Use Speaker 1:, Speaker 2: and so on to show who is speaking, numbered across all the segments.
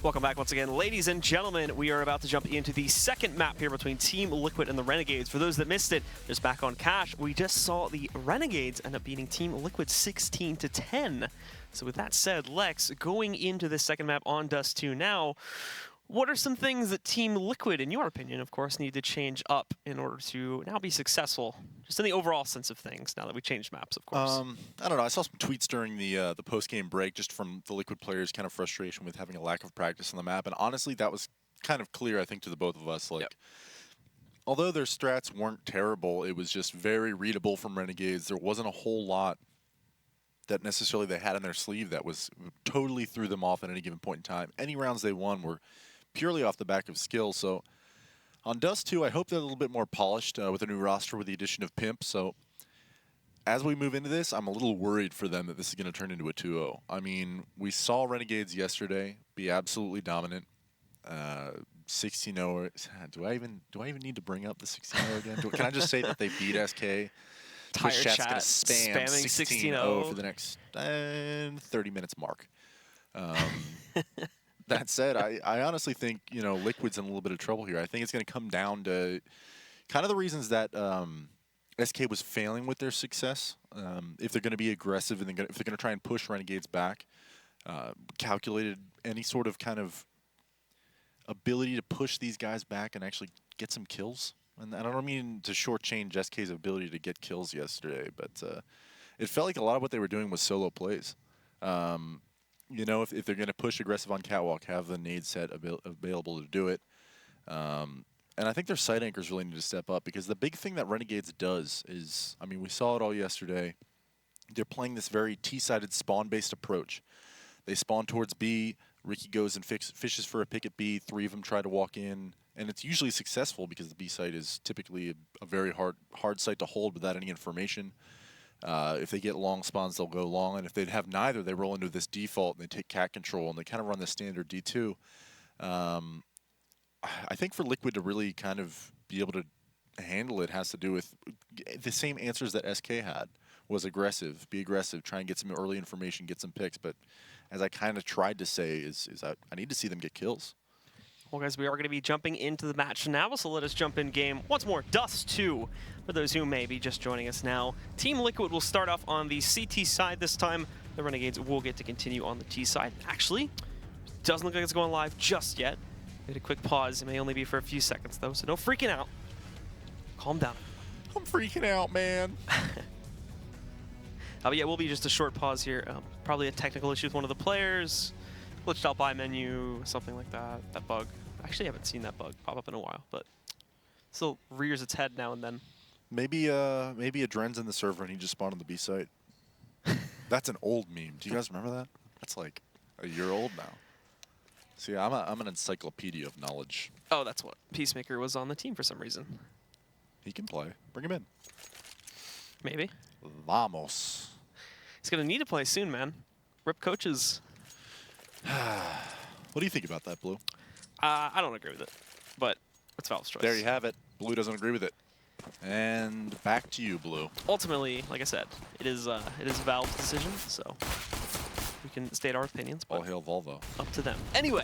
Speaker 1: Welcome back once again, ladies and gentlemen. We are about to jump into the second map here between Team Liquid and the Renegades. For those that missed it, just back on Cash, we just saw the Renegades end up beating Team Liquid 16-10. So with that said, Lex, going into this second map on Dust2 now, what are some things that Team Liquid, in your opinion, of course, need to change up in order to now be successful, just in the overall sense of things, now that we changed maps, of course?
Speaker 2: I don't know. I saw some tweets during the post-game break just from the Liquid players' kind of frustration with having a lack of practice on the map. And honestly, that was kind of clear, I think, to the both of us. Like, although their strats weren't terrible, it was just very readable from Renegades. There wasn't a whole lot that necessarily they had in their sleeve that was totally threw them off at any given point in time. Any rounds they won were purely off the back of skill. So on Dust2, I hope they're a little bit more polished with a new roster with the addition of Pimp. So as we move into this, I'm a little worried for them that this is going to turn into a 2-0. I mean, we saw Renegades yesterday be absolutely dominant. 16-0. Do I even need to bring up the 16-0 again? Can I just say that they beat SK?
Speaker 1: Tired
Speaker 2: chat's
Speaker 1: chat
Speaker 2: gonna spam
Speaker 1: spamming
Speaker 2: 16-0 for the next 30 minutes mark. That said, I honestly think, you know, Liquid's in a little bit of trouble here. I think it's going to come down to kind of the reasons that SK was failing with their success. If they're going to be aggressive and if they're going to try and push Renegades back, calculated any sort of kind of ability to push these guys back and actually get some kills. And I don't mean to shortchange SK's ability to get kills yesterday, but it felt like a lot of what they were doing was solo plays. You know, if they're going to push aggressive on Catwalk, have the nade set available to do it. And I think their side anchors really need to step up, because the big thing that Renegades does is, I mean, we saw it all yesterday. They're playing this very T-sided spawn-based approach. They spawn towards B. Ricky goes and fishes for a pick at B. 3 of them try to walk in. And it's usually successful because the B site is typically a very hard site to hold without any information. If they get long spawns, they'll go long. And if they have neither, they roll into this default and they take cat control and they kind of run the standard D2. I think for Liquid to really kind of be able to handle it has to do with the same answers that SK had. Was aggressive, be aggressive, try and get some early information, get some picks. But as I kind of tried to say, is I need to see them get kills.
Speaker 1: Well, guys, we are going to be jumping into the match now, so let us jump in game once more. Dust2, for those who may be just joining us now. Team Liquid will start off on the CT side this time. The Renegades will get to continue on the T side. Actually, doesn't look like it's going live just yet. Get a quick pause. It may only be for a few seconds, though, so no freaking out. Calm down.
Speaker 2: I'm freaking out, man.
Speaker 1: But yeah, it will be just a short pause here. Probably a technical issue with one of the players. Glitched out by menu, something like that. That bug. I actually haven't seen that bug pop up in a while, but still rears its head now and then.
Speaker 2: Maybe Adren's in the server and he just spawned on the B site. That's an old meme. Do you guys remember that? That's like a year old now. See, I'm an encyclopedia of knowledge.
Speaker 1: Oh, that's what. Peacemaker was on the team for some reason.
Speaker 2: He can play. Bring him in.
Speaker 1: Maybe.
Speaker 2: Vamos.
Speaker 1: He's going to need to play soon, man. Rip coaches.
Speaker 2: What do you think about that, Blue?
Speaker 1: I don't agree with it, but it's Valve's choice.
Speaker 2: There you have it. Blue doesn't agree with it. And back to you, Blue.
Speaker 1: Ultimately, like I said, it is Valve's decision, so we can state our opinions. But
Speaker 2: all hail Volvo.
Speaker 1: Up to them. Anyway,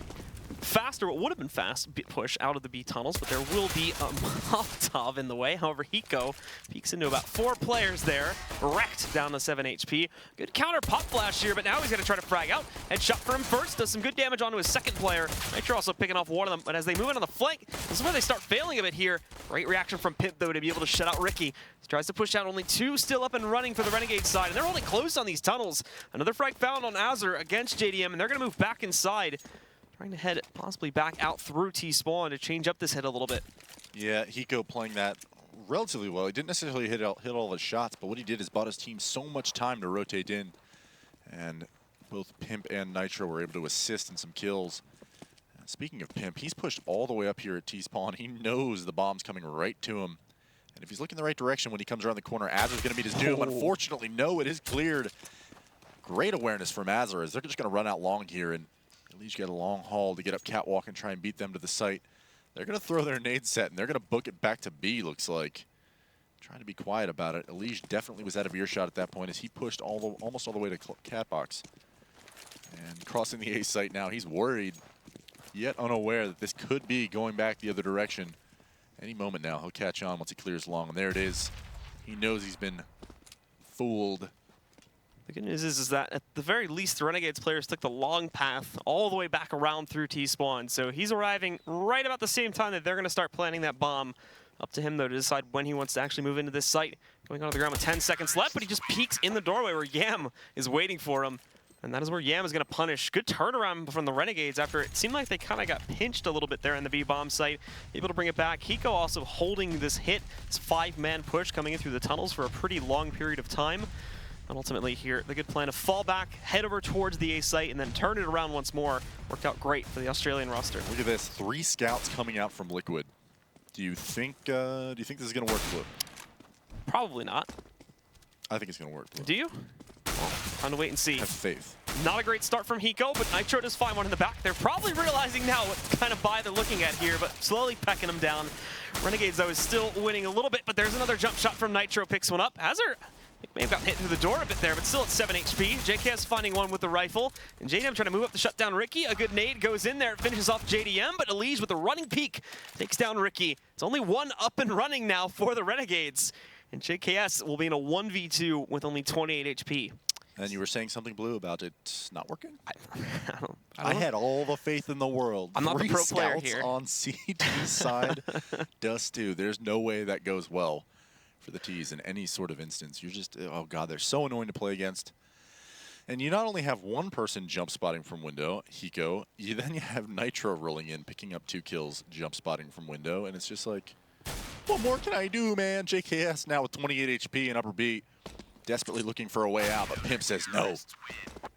Speaker 1: faster, what would have been fast push out of the B tunnels, but there will be a Molotov in the way. However, Hiko peeks into about 4 players there, wrecked down to 7 HP. Good counter pop flash here, but now he's going to try to frag out. Headshot for him first, does some good damage onto his second player. Nitro also picking off one of them, but as they move in on the flank, this is where they start failing a bit here. Great reaction from Pimp, though, to be able to shut out Ricky. He tries to push out, only 2 still up and running for the Renegade side, and they're only close on these tunnels. Another frag found on Azure against JDM, and they're going to move back inside. Trying to head possibly back out through T-spawn to change up this hit a little bit. Yeah,
Speaker 2: Hiko playing that relatively well. He didn't necessarily hit all his shots, but what he did is bought his team so much time to rotate in. And both Pimp and Nitro were able to assist in some kills. And speaking of Pimp, he's pushed all the way up here at T-spawn. He knows the bomb's coming right to him. And if he's looking the right direction when he comes around the corner, Azur's going to meet his doom. Unfortunately, no, it is cleared. Great awareness from Azur, as they're just going to run out long here and at least get a long haul to get up Catwalk and try and beat them to the site. They're going to throw their nade set, and they're going to book it back to B, looks like. Trying to be quiet about it. Elige definitely was out of earshot at that point as he pushed almost all the way to Catbox. And crossing the A site now, he's worried. yet unaware that this could be going back the other direction. Any moment now, he'll catch on once he clears long, and there it is. He knows he's been fooled.
Speaker 1: The good news is that at the very least, the Renegades players took the long path all the way back around through T-spawn. So he's arriving right about the same time that they're going to start planting that bomb. Up to him, though, to decide when he wants to actually move into this site. Going onto the ground with 10 seconds left, but he just peeks in the doorway where Yam is waiting for him. And that is where Yam is going to punish. Good turnaround from the Renegades after it seemed like they kind of got pinched a little bit there in the B-bomb site. Able to bring it back. Hiko also holding this hit. This 5-man push coming in through the tunnels for a pretty long period of time. And ultimately here, the good plan to fall back, head over towards the A site, and then turn it around once more. Worked out great for the Australian roster.
Speaker 2: Look at this, 3 scouts coming out from Liquid. Do you think this is going to work, Blue?
Speaker 1: Probably not.
Speaker 2: I think it's going to work, Blue.
Speaker 1: Do you? Well, time to wait and see.
Speaker 2: Have faith.
Speaker 1: Not a great start from Hiko, but Nitro does find one in the back. They're probably realizing now what kind of buy they're looking at here, but slowly pecking them down. Renegades, though, is still winning a little bit, but there's another jump shot from Nitro, picks one up. Hazard may have gotten hit through the door a bit there, but still at 7 HP. JKS finding one with the rifle, and JDM trying to move up to shut down Ricky. A good nade goes in there, finishes off JDM, but Elige with a running peek takes down Ricky. It's only one up and running now for the Renegades, and JKS will be in a 1v2 with only 28 HP.
Speaker 2: And you were saying something, Blue, about it not working?
Speaker 1: I
Speaker 2: had all the faith in the world.
Speaker 1: I'm not the pro player
Speaker 2: scouts
Speaker 1: here.
Speaker 2: On CT's side, Dust2. There's no way that goes well for the T's in any sort of instance. You're just, oh god, they're so annoying to play against. And you not only have one person jump spotting from window, Hiko, then you have Nitro rolling in, picking up 2 kills, jump spotting from window, and it's just like, what more can I do, man? JKS now with 28 HP and upper B, desperately looking for a way out, but Pimp says no.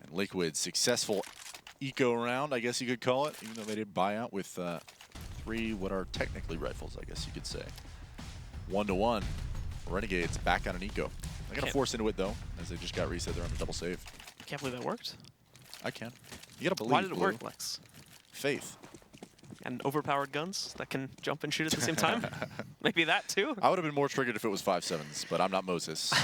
Speaker 2: And Liquid, successful eco round, I guess you could call it, even though they did buy out with 3 what are technically rifles, I guess you could say. 1-1. Renegades back on an eco. They're going to force into it, though, as they just got reset. They're on a double save.
Speaker 1: I can't believe that worked.
Speaker 2: I can. You got to believe,
Speaker 1: Why did it
Speaker 2: Blue.
Speaker 1: work, Lex?
Speaker 2: Faith.
Speaker 1: And overpowered guns that can jump and shoot at the same time? Maybe that, too?
Speaker 2: I would have been more triggered if it was 5-7s, but I'm not Moses, so.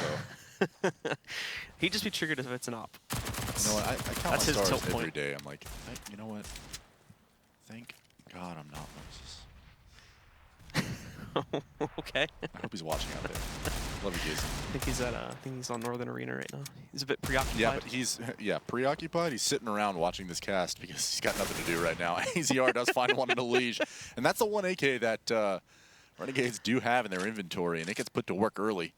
Speaker 1: He'd just be triggered if it's an op.
Speaker 2: You know what? I count
Speaker 1: That's
Speaker 2: my
Speaker 1: his
Speaker 2: stars
Speaker 1: tilt
Speaker 2: every
Speaker 1: point.
Speaker 2: day. I'm like, you know what? Thank God I'm not Moses.
Speaker 1: Okay.
Speaker 2: I hope he's watching out there. Love you, Jason.
Speaker 1: I think he's on Northern Arena right now. He's a bit preoccupied.
Speaker 2: Yeah, but he's preoccupied. He's sitting around watching this cast because he's got nothing to do right now. AZR does find one in Elige, and that's the one AK that Renegades do have in their inventory, and it gets put to work early.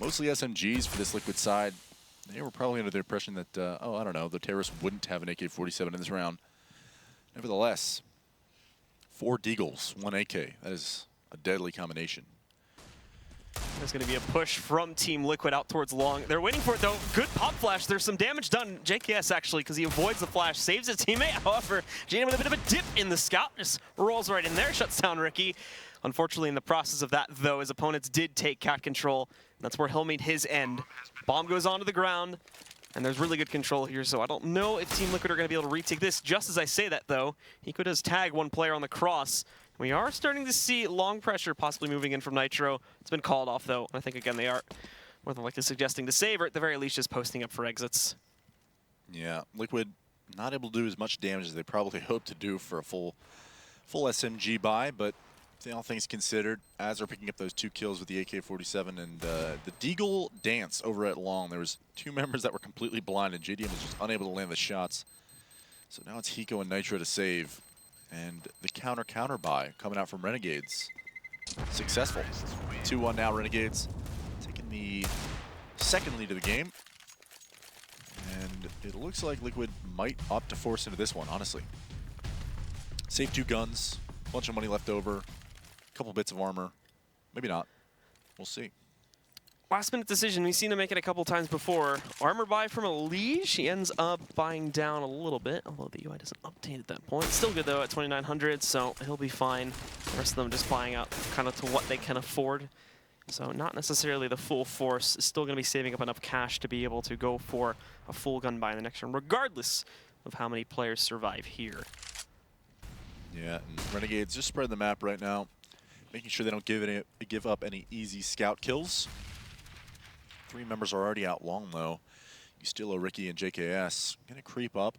Speaker 2: Mostly SMGs for this Liquid side. They were probably under the impression that, oh, I don't know, the terrorists wouldn't have an AK-47 in this round. Nevertheless, 4 Deagles, 1 AK. That is a deadly combination.
Speaker 1: There's going to be a push from Team Liquid out towards long. They're waiting for it, though. Good pop flash. There's some damage done. JKS, actually, because he avoids the flash, saves his teammate. However, JDM with a bit of a dip in the scout. Just rolls right in there, shuts down Ricky. Unfortunately, in the process of that, though, his opponents did take cat control. That's where he'll meet his end. Bomb goes onto the ground, and there's really good control here, so I don't know if Team Liquid are going to be able to retake this. Just as I say that, though, Hiko does tag one player on the cross. We are starting to see long pressure possibly moving in from Nitro. It's been called off, though. I think, again, they are more than likely suggesting to save, or at the very least just posting up for exits.
Speaker 2: Yeah, Liquid not able to do as much damage as they probably hoped to do for a full SMG buy, but all things considered, as they're picking up those 2 kills with the AK-47 and the Deagle dance over at long, there was 2 members that were completely blind, and JDM was just unable to land the shots. So now it's Hiko and Nitro to save. And the counter buy coming out from Renegades. Successful. 2-1 now, Renegades. Taking the second lead of the game. And it looks like Liquid might opt to force into this one, honestly. Save 2 guns, bunch of money left over, a couple bits of armor. Maybe not. We'll see.
Speaker 1: Last minute decision. We've seen him make it a couple times before. Armor buy from Elige. He ends up buying down a little bit, although the UI doesn't update at that point. Still good, though, at 2,900, so he'll be fine. The rest of them just buying out kind of to what they can afford. So not necessarily the full force. Still going to be saving up enough cash to be able to go for a full gun buy in the next round, regardless of how many players survive here.
Speaker 2: Yeah, and Renegades just spread the map right now, making sure they don't give up any easy scout kills. 3 members are already out long, though. You still owe Ricky and JKS. Going to creep up,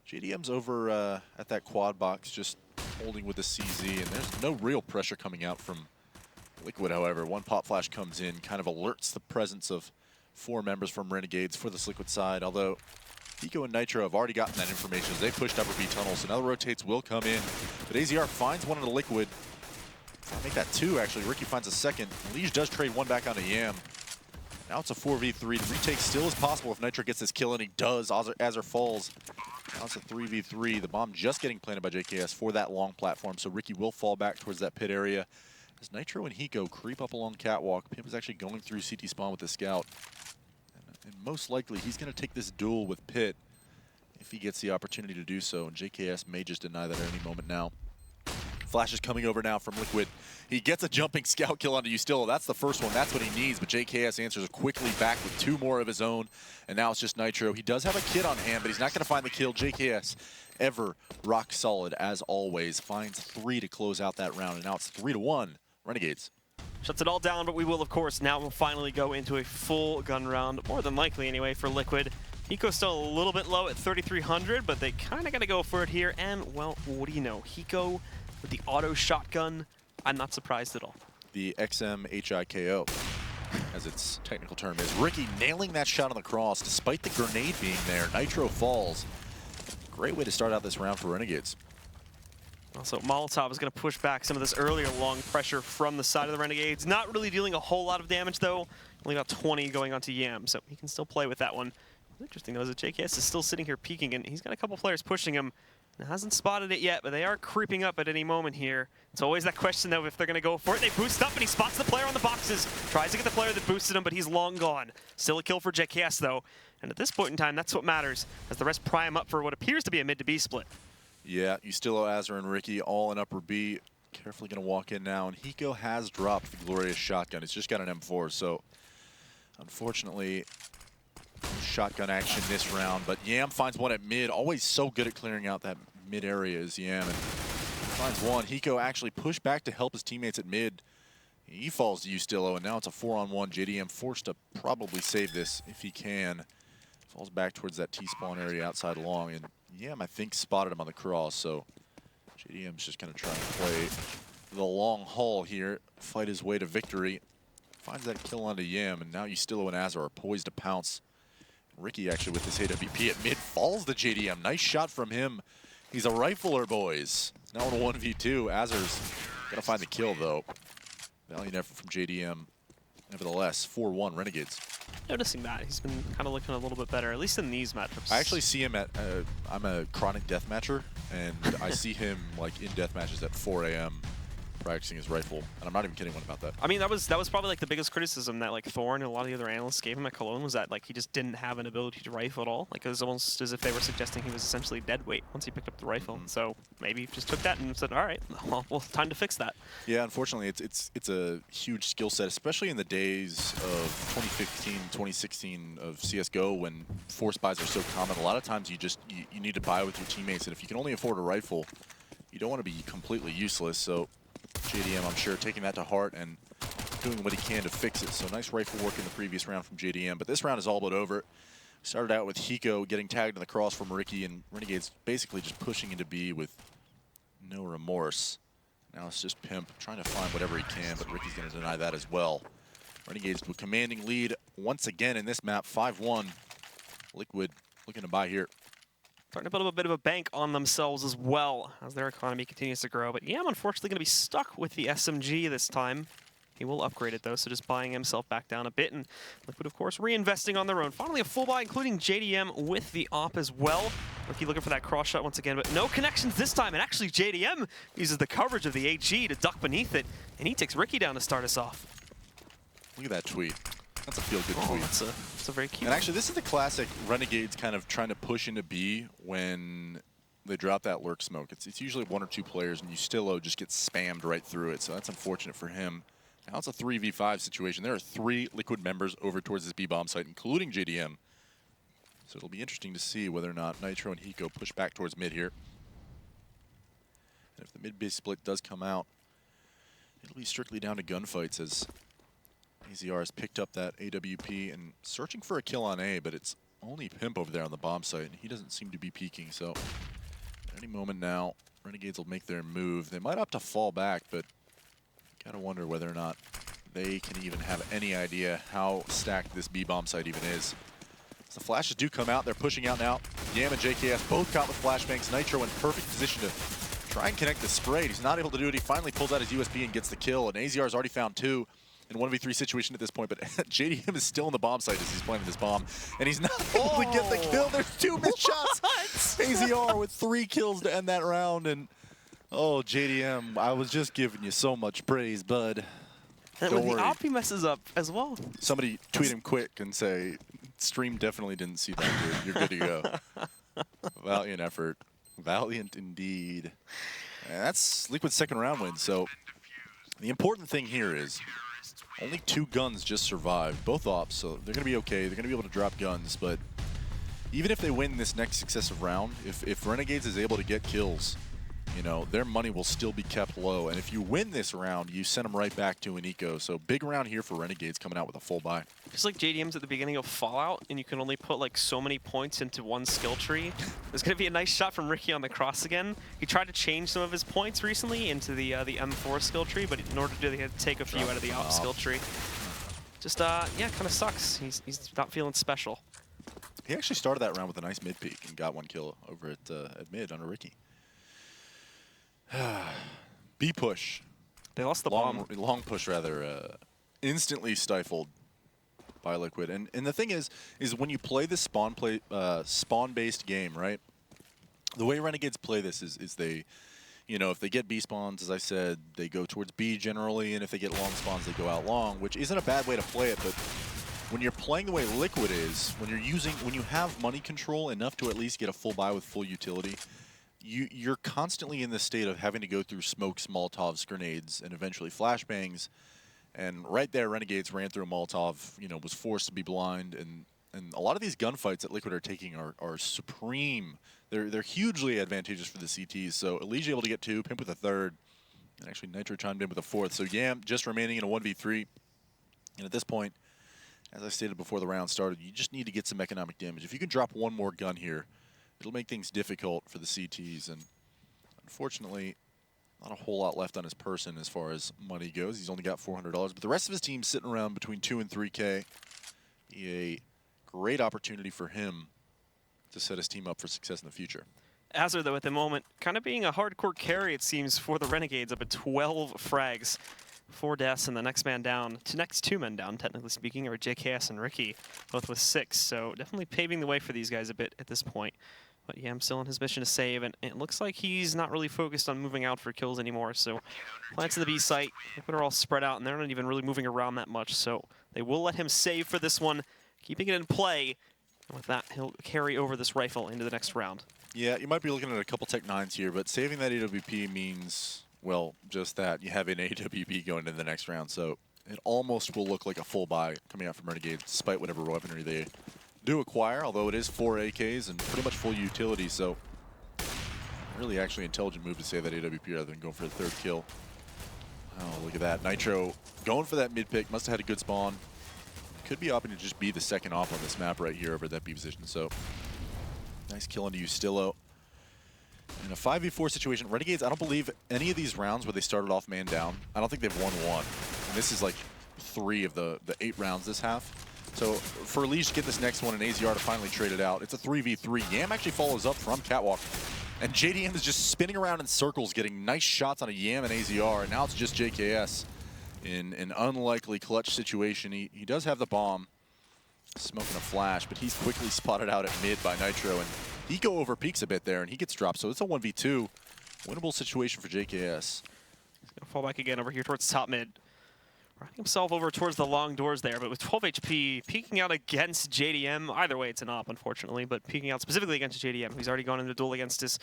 Speaker 2: JDM's over at that quad box, just holding with the CZ, and there's no real pressure coming out from Liquid, however. One pop flash comes in, kind of alerts the presence of 4 members from Renegades for this Liquid side, although Hiko and Nitro have already gotten that information as they pushed upper B tunnel, so now the rotates will come in. But AZR finds one in the Liquid. I make that 2, actually. Ricky finds a second. Liege does trade 1 back onto Yam. Now it's a 4v3. The retake still is possible if Nitro gets this kill, and he does. Azar falls. Now it's a 3v3. The bomb just getting planted by JKS for that long platform, so Ricky will fall back towards that pit area. As Nitro and Hiko creep up along catwalk, Pimp is actually going through CT spawn with the scout. And most likely, he's going to take this duel with Pit if he gets the opportunity to do so, and JKS may just deny that at any moment now. Flash is coming over now from Liquid. He gets a jumping scout kill onto Ustillo. That's the first one. That's what he needs, but JKS answers quickly back with 2 more of his own, and now it's just Nitro. He does have a kid on hand, but he's not going to find the kill. JKS, ever rock solid as always, finds 3 to close out that round, and now it's 3-1 Renegades.
Speaker 1: Shuts it all down, but we will, of course, now finally go into a full gun round, more than likely anyway, for Liquid. Hiko's still a little bit low at 3,300, but they kind of got to go for it here. And, well, what do you know? Hiko with the auto shotgun, I'm not surprised at all.
Speaker 2: The XMHIKO, as its technical term is. Ricky nailing that shot on the cross, despite the grenade being there. Nitro falls. Great way to start out this round for Renegades.
Speaker 1: Also, Molotov is going to push back some of this earlier long pressure from the side of the Renegades. Not really dealing a whole lot of damage, though. Only about 20 going onto Yam, so he can still play with that one. What's interesting, though, is that JKS is still sitting here peeking, and he's got a couple players pushing him. Hasn't spotted it yet, but they are creeping up at any moment here. It's always that question, though, if they're going to go for it. They boost up, and he spots the player on the boxes. Tries to get the player that boosted him, but he's long gone. Still a kill for JKS, though. And at this point in time, that's what matters, as the rest pry him up for what appears to be a mid to B split.
Speaker 2: Yeah, Ustillo, Azar, and Ricky all in upper B. Carefully going to walk in now, and Hiko has dropped the glorious shotgun. It's just got an M4, so unfortunately, no shotgun action this round. But Yam finds one at mid. Always so good at clearing out that mid area is Yam, and finds one. Hiko actually pushed back to help his teammates at mid. He falls to Ustillo, and now it's a 4-on-1. JDM forced to probably save this if he can. Falls back towards that T-spawn area outside long, and Yam, I think, spotted him on the cross, so JDM's just going to try and play the long haul here, fight his way to victory. Finds that kill onto Yam, and now Ustillo and Azar are poised to pounce. Ricky actually with this AWP at mid falls to JDM. Nice shot from him. He's a rifler, boys. Now in a 1v2. Azar's going to find the kill, though. Valiant effort from JDM. Nevertheless, 4-1 Renegades.
Speaker 1: Noticing that. He's been kind of looking a little bit better, at least in these matchups.
Speaker 2: I actually see him at, I'm a chronic deathmatcher, and I see him like in death matches at 4 a.m. practicing his rifle, and I'm not even kidding about that.
Speaker 1: I mean, that was probably like the biggest criticism that like Thorn and a lot of the other analysts gave him at Cologne, was that like he just didn't have an ability to rifle at all. Like it was almost as if they were suggesting he was essentially dead weight once he picked up the rifle. So maybe he just took that and said, all right, well, time to fix that.
Speaker 2: Yeah, unfortunately, it's a huge skill set, especially in the days of 2015, 2016 of CS:GO when force buys are so common. A lot of times you need to buy with your teammates, and if you can only afford a rifle, you don't want to be completely useless. So JDM, I'm sure, taking that to heart and doing what he can to fix it. So nice rifle work in the previous round from JDM, but this round is all but over. Started out with Hiko getting tagged in the cross from Ricky, and Renegades basically just pushing into B with no remorse. Now it's just Pimp trying to find whatever he can, but Ricky's going to deny that as well. Renegades with commanding lead once again in this map, 5-1. Liquid looking to buy here.
Speaker 1: Starting to build up a bit of a bank on themselves as well as their economy continues to grow. But yeah, I'm unfortunately going to be stuck with the SMG this time. He will upgrade it, though, so just buying himself back down a bit. And Liquid, of course, reinvesting on their own. Finally, a full buy, including JDM with the op as well. Ricky looking for that cross shot once again, but no connections this time. And actually, JDM uses the coverage of the HE to duck beneath it, and he takes Ricky down to start us off.
Speaker 2: Look at that tweet. That's a feel-good tweet.
Speaker 1: That's a very cute
Speaker 2: And actually, this is the classic Renegades kind of trying to push into B when they drop that lurk smoke. It's usually 1 or 2 players, and Ustillo just gets spammed right through it, so that's unfortunate for him. Now it's a 3v5 situation. There are 3 Liquid members over towards this B-bomb site, including JDM. So it'll be interesting to see whether or not Nitro and Hiko push back towards mid here. And if the mid-B split does come out, it'll be strictly down to gunfights as AZR has picked up that AWP and searching for a kill on A, but it's only Pimp over there on the bomb site, and he doesn't seem to be peeking. So at any moment now, Renegades will make their move. They might opt to fall back, but gotta wonder whether or not they can even have any idea how stacked this B bomb site even is. So the flashes do come out. They're pushing out now. Yam and JKS both caught with flashbangs. Nitro in perfect position to try and connect the spray. He's not able to do it. He finally pulls out his USB and gets the kill. And AZR's already found 2 in 1v3 situation at this point, but JDM is still in the bomb site as he's playing with this bomb, and he's not able to get the kill. There's 2 missed shots. AZR with 3 kills to end that round, and oh, JDM, I was just giving you so much praise, bud.
Speaker 1: And
Speaker 2: Don't worry.
Speaker 1: the op, he messes up as well.
Speaker 2: Somebody tweet him quick and say, stream definitely didn't see that, dude. You're good to go. Valiant effort. Valiant indeed. And that's Liquid's second round win, so the important thing here is only 2 guns just survived, both ops, so they're going to be okay. They're going to be able to drop guns, but even if they win this next successive round, if Renegades is able to get kills, you know, their money will still be kept low. And if you win this round, you send them right back to an eco. So big round here for Renegades coming out with a full buy.
Speaker 1: Just like JDM's at the beginning of Fallout, and you can only put like so many points into one skill tree. There's going to be a nice shot from Ricky on the cross again. He tried to change some of his points recently into the M4 skill tree, but in order to do that, he had to take a few out of the op skill tree. Just, yeah, kind of sucks. He's not feeling special.
Speaker 2: He actually started that round with a nice mid peek and got 1 kill over at mid under Ricky. B push.
Speaker 1: They lost the bomb.
Speaker 2: Long push, rather. Instantly stifled by Liquid. And the thing is when you play this spawn-based game, right? The way Renegades play this is they, you know, if they get B spawns, as I said, they go towards B generally, and if they get long spawns, they go out long, which isn't a bad way to play it, but when you're playing the way Liquid is, when you have money control enough to at least get a full buy with full utility, you're constantly in the state of having to go through smokes, Molotovs, grenades, and eventually flashbangs. And right there, Renegades ran through a Molotov, you know, was forced to be blind. And a lot of these gunfights that Liquid are taking are supreme. They're hugely advantageous for the CTs. So Elysia able to get 2, Pimp with a 3rd, and actually Nitro chimed in with a 4th. So Yam just remaining in a 1v3. And at this point, as I stated before the round started, you just need to get some economic damage. If you can drop 1 more gun here, it'll make things difficult for the CTs, and unfortunately, not a whole lot left on his person as far as money goes. He's only got $400, but the rest of his team's sitting around between 2 and 3K. A great opportunity for him to set his team up for success in the future.
Speaker 1: Azur, though, at the moment, kind of being a hardcore carry, it seems, for the Renegades, up at 12 frags. 4 deaths, and the next man down, next 2 men down, technically speaking, are JKS and Ricky, both with 6. So definitely paving the way for these guys a bit at this point. But yeah, I'm still on his mission to save, and it looks like he's not really focused on moving out for kills anymore. So plants to the B site, Liquid are all spread out, and they're not even really moving around that much. So they will let him save for this one, keeping it in play. And with that, he'll carry over this rifle into the next round.
Speaker 2: Yeah, you might be looking at a couple Tech 9s here, but saving that AWP means, well, just that. You have an AWP going into the next round, so it almost will look like a full buy coming out from Renegades, despite whatever weaponry they do acquire, although it is 4 AKs and pretty much full utility, so really actually intelligent move to save that AWP rather than going for the 3rd kill. Oh, look at that. Nitro going for that mid pick, must have had a good spawn. Could be opting to just be the 2nd op on this map right here over that B position, so nice kill into Ustillo. In a 5v4 situation, Renegades, I don't believe any of these rounds where they started off man down, I don't think they've won 1. And this is like 3 of the 8 rounds this half. So for Elysia to get this next one and AZR to finally trade it out, it's a 3v3. Yam actually follows up from Catwalk. And JDM is just spinning around in circles, getting nice shots on a Yam and AZR, and now it's just JKS in an unlikely clutch situation. He does have the bomb, smoking a flash, but he's quickly spotted out at mid by Nitro, and he go over peaks a bit there, and he gets dropped. So it's a 1v2. Winnable situation for JKS.
Speaker 1: He's going to fall back again over here towards top mid. Running himself over towards the long doors there, but with 12 HP, peeking out against JDM. Either way, it's an op, unfortunately, but peeking out specifically against JDM, who's already gone into a duel against is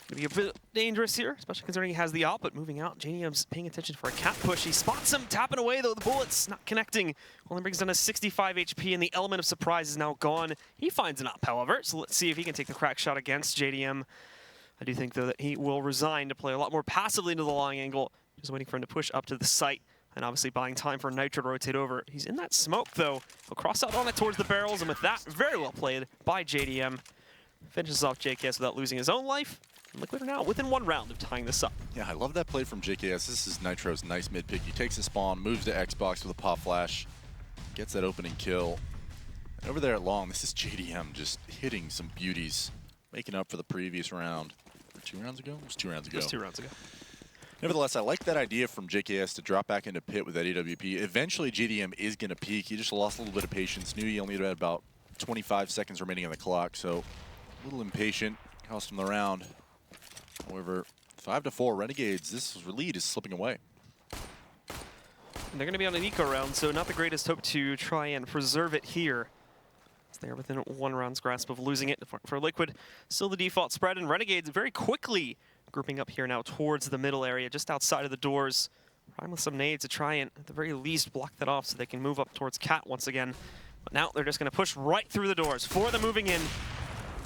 Speaker 1: going to be a bit dangerous here, especially considering he has the op, but moving out, JDM's paying attention for a cat push. He spots him, tapping away, though, the bullets not connecting. Only brings down a 65 HP, and the element of surprise is now gone. He finds an op, however, so let's see if he can take the crack shot against JDM. I do think, though, that he will resign to play a lot more passively into the long angle, just waiting for him to push up to the site. and obviously buying time for Nitro to rotate over. He's in that smoke, though. He'll cross out on it towards the barrels, and with that, very well played by JDM. Finishes off JKS without losing his own life. And Liquid are now within 1 round of tying this up.
Speaker 2: Yeah, I love that play from JKS. This is Nitro's nice mid pick. He takes the spawn, moves to Xbox with a pop flash, gets that opening kill. And over there at long, this is JDM just hitting some beauties, making up for the previous round. Or 2 rounds ago? It was 2 rounds ago.
Speaker 1: It was 2 rounds ago.
Speaker 2: Nevertheless, I like that idea from JKS to drop back into pit with that AWP. Eventually, JDM is going to peak. He just lost a little bit of patience. Knew he only had about 25 seconds remaining on the clock, so a little impatient. Cost him the round. However, 5-4 Renegades, this lead is slipping away.
Speaker 1: And they're going to be on an eco round, so not the greatest hope to try and preserve it here. They're within 1 round's grasp of losing it for Liquid. Still the default spread, and Renegades very quickly grouping up here now towards the middle area, just outside of the doors. Prime with some nades to try and, at the very least, block that off so they can move up towards Cat once again. But now they're just going to push right through the doors. 4 of them moving in.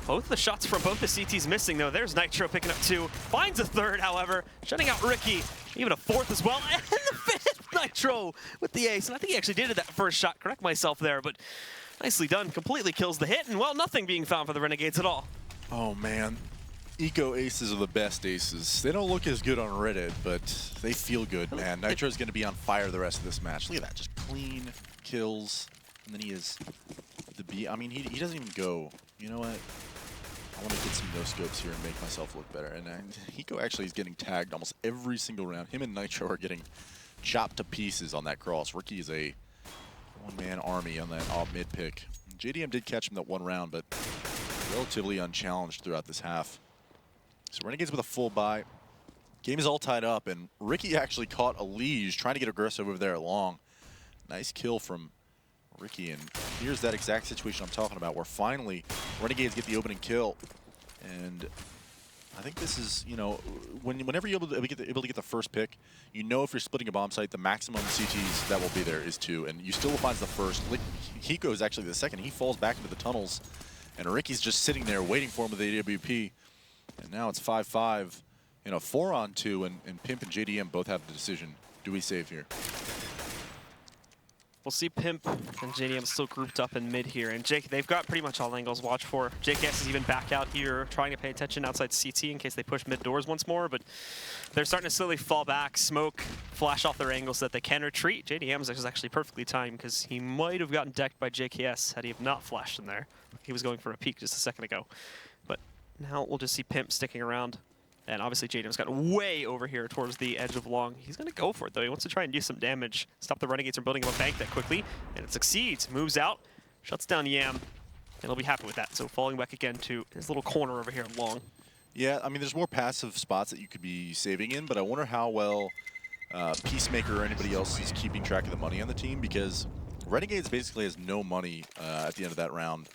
Speaker 1: Both the shots from both the CTs missing, though. There's Nitro picking up 2. Finds a 3rd, however. Shutting out Ricky. Even a 4th as well. And the 5th Nitro with the ace. And I think he actually did that first shot. Correct myself there, but nicely done. Completely kills the hit. And, well, nothing being found for the Renegades at all.
Speaker 2: Oh, man. Eco aces are the best aces. They don't look as good on Reddit, but they feel good, man. Nitro's going to be on fire the rest of this match. Look at that. Just clean kills. And then he is the B. I mean, he doesn't even go. You know what? I want to get some no-scopes here and make myself look better. And Hiko actually is getting tagged almost every single round. Him and Nitro are getting chopped to pieces on that cross. Ricky is a one-man army on that off mid pick. JDM did catch him that 1 round, but relatively unchallenged throughout this half. So Renegades with a full buy. Game is all tied up, and Ricky actually caught a Liege trying to get aggressive over there at long. Nice kill from Ricky, and here's that exact situation I'm talking about, where finally Renegades get the opening kill. And I think this is, you know, whenever you're able to get the first pick, you know if you're splitting a bomb site, the maximum CTs that will be there is 2, and you still finds the first. Hiko is actually the second. He falls back into the tunnels, and Ricky's just sitting there waiting for him with the AWP. And now it's 5-5, you know, 4-on-2, and Pimp and JDM both have the decision. Do we save here?
Speaker 1: We'll see Pimp and JDM still grouped up in mid here, and Jake, they've got pretty much all angles watch for. JKS is even back out here trying to pay attention outside CT in case they push mid doors once more, but they're starting to slowly fall back, smoke, flash off their angles so that they can retreat. JDM is actually perfectly timed because he might have gotten decked by JKS had he have not flashed in there. He was going for a peek just a second ago. But now we'll just see Pimp sticking around. And obviously JDM's gotten way over here towards the edge of long. He's going to go for it, though. He wants to try and do some damage. Stop the Renegades from building up a bank that quickly. And it succeeds. Moves out. Shuts down Yam. And he'll be happy with that. So falling back again to his little corner over here at long.
Speaker 2: Yeah, I mean, there's more passive spots that you could be saving in, but I wonder how well Peacemaker or anybody else is keeping track of the money on the team, because Renegades basically has no money at the end of that round.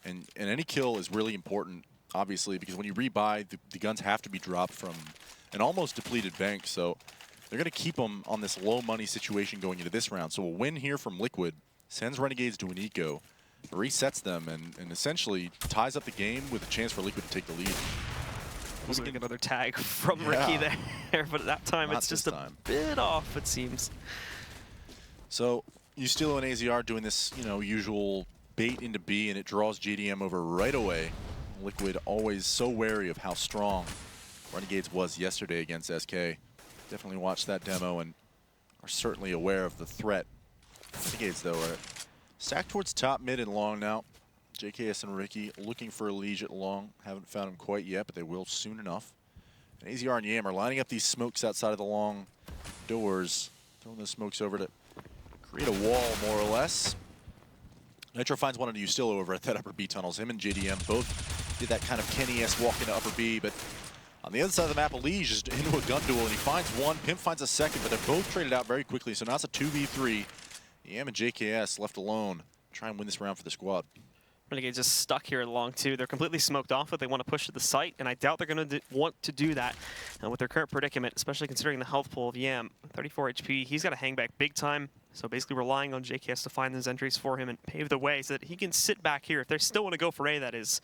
Speaker 2: And any kill is really important, obviously, because when you rebuy, the guns have to be dropped from an almost depleted bank, so they're going to keep them on this low money situation going into this round. So a win here from Liquid sends Renegades to an eco, resets them, and essentially ties up the game with a chance for Liquid to take the lead.
Speaker 1: We'll get another tag from Ricky there, but at that time it's just a bit off, it seems.
Speaker 2: So Ustilo and AZR doing this, you know, usual bait into B, and it draws JDM over right away. Liquid always so wary of how strong Renegades was yesterday against SK. Definitely watched that demo and are certainly aware of the threat. Renegades, though, are stacked towards top, mid, and long now. JKS and Ricky looking for a Liege at long. Haven't found him quite yet, but they will soon enough. And AZR and Yam are lining up these smokes outside of the long doors, throwing those smokes over to create a wall, more or less. Nitro finds one on Ustilo over at that upper B tunnels. Him and JDM both did that kind of Kenny-esque walk into upper B, but on the other side of the map, Liege is into a gun duel, and he finds one. Pimp finds a second, but they're both traded out very quickly, so now it's a 2v3. Yam and JKS left alone. Try and win this round for the squad.
Speaker 1: Renegades just stuck here at long, too. They're completely smoked off, but they want to push to the site, and I doubt they're going to want to do that with their current predicament, especially considering the health pool of Yam. 34 HP, he's got to hang back big time, so basically relying on JKS to find those entries for him and pave the way so that he can sit back here. If they still want to go for A, that is,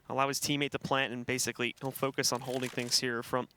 Speaker 1: allow his teammate to plant, and basically he'll focus on holding things here from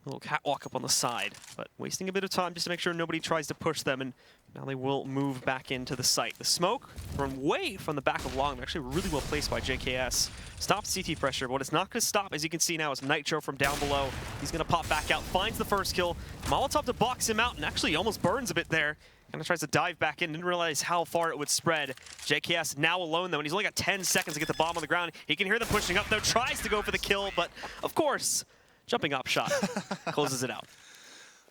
Speaker 1: little catwalk up on the side, but wasting a bit of time just to make sure nobody tries to push them, and now they will move back into the site. The smoke from way from the back of long, actually really well placed by JKS. Stops CT pressure, but what it's not going to stop, as you can see now, is Nitro from down below. He's going to pop back out, finds the first kill. Molotov to box him out, and actually almost burns a bit there. Kind of tries to dive back in, didn't realize how far it would spread. JKS now alone though, and he's only got 10 seconds to get the bomb on the ground. He can hear them pushing up though, tries to go for the kill, but of course, jumping up shot closes it out.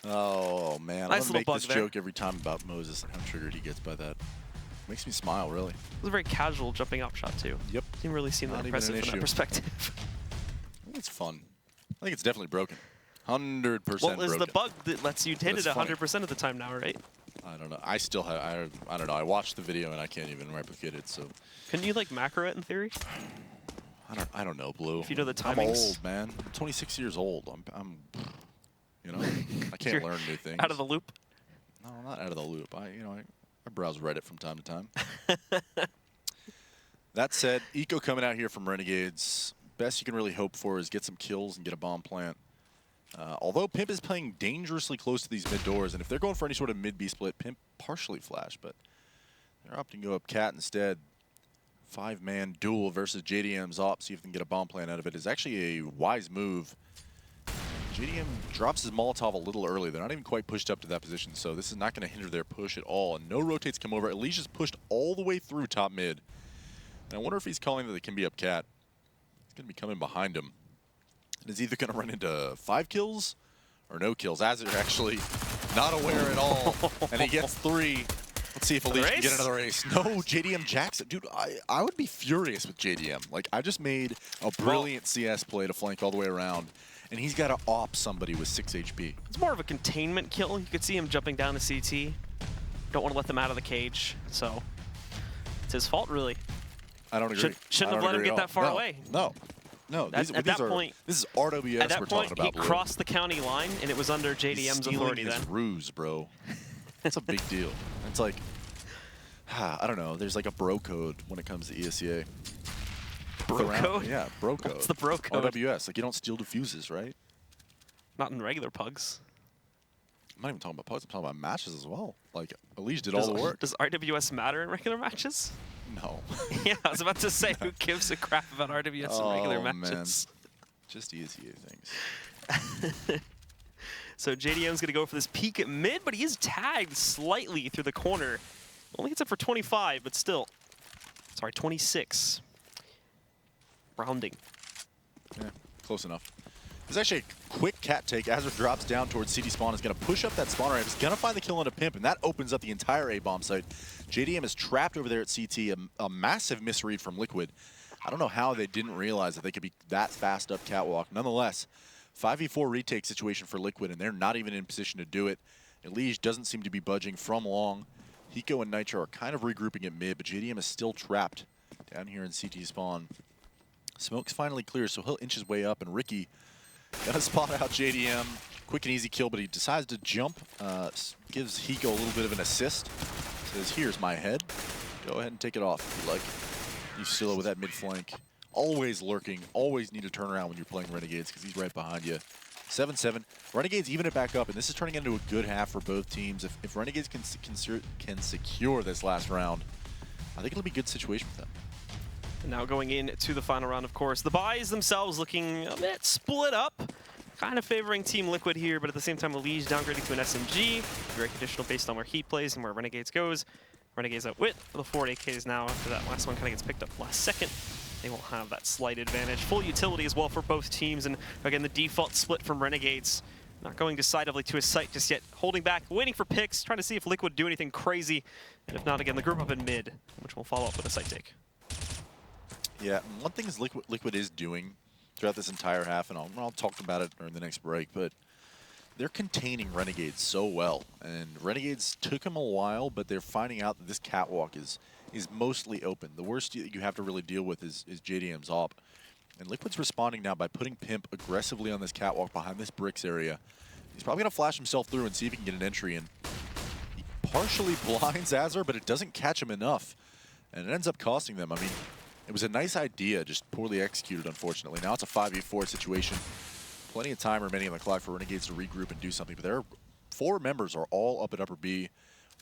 Speaker 2: Oh man,
Speaker 1: Nice
Speaker 2: I'm gonna make
Speaker 1: little
Speaker 2: this
Speaker 1: bug there.
Speaker 2: joke every time about Moses and how triggered he gets by that. Makes me smile, really.
Speaker 1: It was a very casual jumping up shot too.
Speaker 2: Yep.
Speaker 1: Didn't really seem that
Speaker 2: Not even
Speaker 1: impressive
Speaker 2: an
Speaker 1: from that
Speaker 2: issue.
Speaker 1: perspective.
Speaker 2: It's fun. I think it's definitely broken. 100%
Speaker 1: Well, is
Speaker 2: broken.
Speaker 1: the bug that lets you hit it
Speaker 2: That's funny.
Speaker 1: 100% of the time now, right?
Speaker 2: I don't know. I still have. I don't know. I watched the video and I can't even replicate it. So
Speaker 1: Couldn't you like macro it in theory?
Speaker 2: I don't know, Blue.
Speaker 1: If you know the
Speaker 2: I'm
Speaker 1: timings.
Speaker 2: old, man. I'm 26 years old. I'm you know, I can't
Speaker 1: You're
Speaker 2: learn new things.
Speaker 1: Out of the loop?
Speaker 2: No, I'm not out of the loop. I browse Reddit from time to time. That said, Eco coming out here from Renegades. Best you can really hope for is get some kills and get a bomb plant. Although Pimp is playing dangerously close to these mid doors, and if they're going for any sort of mid-B split, Pimp partially flash, but they're opting to go up Cat instead. 5-man duel versus JDM's op, see if they can get a bomb plant out of it, is actually a wise move. JDM drops his Molotov a little early. They're not even quite pushed up to that position, so this is not going to hinder their push at all. And no rotates come over. Alicia's pushed all the way through top mid. And I wonder if he's calling that they can be up Cat. He's going to be coming behind him. And is either going to run into 5 kills or no kills. Azure actually not aware at all, and he gets 3. Let's see if Alicia can get another ace. No, JDM Jackson. Dude, I would be furious with JDM. Like, I just made a brilliant CS play to flank all the way around, and he's got to op somebody with 6 HP.
Speaker 1: It's more of a containment kill. You could see him jumping down to CT. Don't want to let them out of the cage, so it's his fault, really.
Speaker 2: I don't agree.
Speaker 1: Shouldn't have let him get that far away.
Speaker 2: No.
Speaker 1: At that point,
Speaker 2: this is RWS
Speaker 1: at that
Speaker 2: we're
Speaker 1: point,
Speaker 2: talking about.
Speaker 1: he crossed the county line, and it was under JDM's authority
Speaker 2: his
Speaker 1: then.
Speaker 2: ruse, bro. That's a big deal. It's like, I don't know. There's like a bro code when it comes to ESEA.
Speaker 1: Bro code?
Speaker 2: Yeah, bro code.
Speaker 1: What's the bro code?
Speaker 2: RWS. Like, you don't steal diffuses, right?
Speaker 1: Not in regular pugs.
Speaker 2: I'm not even talking about pugs. I'm talking about matches as well. Like, Elise did all the work.
Speaker 1: Does RWS matter in regular matches?
Speaker 2: No.
Speaker 1: Yeah, I was about to say, who gives a crap about RWS in regular matches?
Speaker 2: Man. Just ESEA things.
Speaker 1: So JDM's going to go for this peek at mid, but he is tagged slightly through the corner. Only gets up for 25, but still. Sorry, 26. Rounding.
Speaker 2: Yeah, close enough. There's actually a quick cat take. Azure drops down towards CT spawn. Is going to push up that spawn ramp. He's going to find the kill on a Pimp, and that opens up the entire A-bomb site. JDM is trapped over there at CT. A massive misread from Liquid. I don't know how they didn't realize that they could be that fast up catwalk. Nonetheless, 5v4 retake situation for Liquid, and they're not even in position to do it. Elige doesn't seem to be budging from long. Hiko and Nitro are kind of regrouping at mid, but JDM is still trapped down here in CT spawn. Smoke's finally clear, so he'll inch his way up, and Ricky gonna spot out JDM. Quick and easy kill, but he decides to jump. Gives Hiko a little bit of an assist. Says, here's my head. Go ahead and take it off if you like. He's still with that mid flank. Always lurking. Always need to turn around when you're playing Renegades because he's right behind you. 7-7. Renegades even it back up, and this is turning into a good half for both teams. If Renegades can secure this last round, I think it'll be a good situation for them.
Speaker 1: And now going into the final round, of course. The buys themselves looking a bit split up. Kind of favoring Team Liquid here, but at the same time, Elige downgrading to an SMG. Very conditional based on where Heat plays and where Renegades goes. Renegades outwit the 4 AKs now after that last one kind of gets picked up last second. They will have that slight advantage. Full utility as well for both teams, and again, the default split from Renegades. Not going decisively to his site just yet. Holding back, waiting for picks, trying to see if Liquid do anything crazy. And if not, again, the group up in mid, which will follow up with a site take.
Speaker 2: Yeah, one thing is Liquid is doing throughout this entire half, and I'll talk about it during the next break, but they're containing Renegades so well. And Renegades took them a while, but they're finding out that this catwalk is mostly open. The worst you have to really deal with is JDM's op. And Liquid's responding now by putting Pimp aggressively on this catwalk behind this bricks area. He's probably going to flash himself through and see if he can get an entry in. He partially blinds Azure, but it doesn't catch him enough. And it ends up costing them. I mean, it was a nice idea, just poorly executed, unfortunately. Now it's a 5v4 situation. Plenty of time remaining on the clock for Renegades to regroup and do something, but their 4 members are all up at upper B,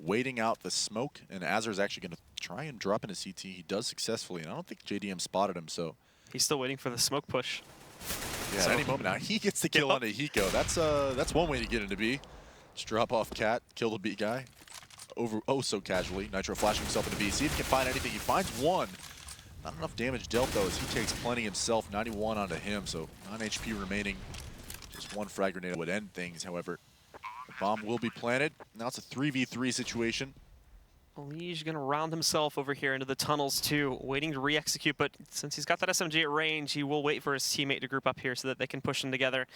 Speaker 2: waiting out the smoke, and Azur's actually going to try and drop into CT. He does successfully, and I don't think JDM spotted him, so...
Speaker 1: He's still waiting for the smoke push.
Speaker 2: Yeah, so at any moment now, he gets the kill onto Hiko. That's one way to get into B. Just drop off Cat, kill the B guy. Over so casually. Nitro flashing himself into B. See if he can find anything. He finds one. Not enough damage dealt, though, as he takes plenty himself. 91 onto him, so 9 HP remaining. Just one frag grenade would end things, however. The bomb will be planted. Now it's a 3v3 situation.
Speaker 1: Lige gonna round himself over here into the tunnels too, waiting to re-execute, but since he's got that SMG at range, he will wait for his teammate to group up here so that they can push them together.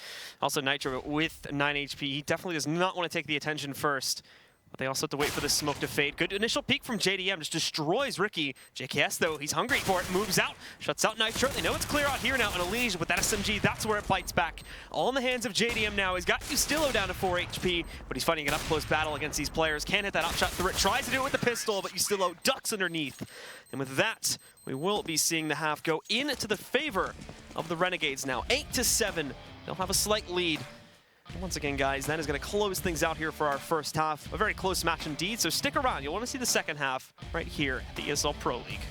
Speaker 1: Also Nitro with 9 HP, he definitely does not want to take the attention first. But they also have to wait for the smoke to fade. Good initial peek from JDM, just destroys Ricky. JKS though, he's hungry for it, moves out, shuts out Nitro. They know it's clear out here now, and Lige with that SMG, that's where it bites back. All in the hands of JDM now. He's got Ustillo down to 4 HP, but he's fighting an up-close battle against these players. Can't hit that up shot through it, tries to do it with the pistol, but Ustillo ducks underneath. And with that, we will be seeing the half go into the favor of the Renegades now. 8-7, they'll have a slight lead. Once again, guys, that is going to close things out here for our first half. A very close match indeed, so stick around. You'll want to see the second half right here at the ESL Pro League.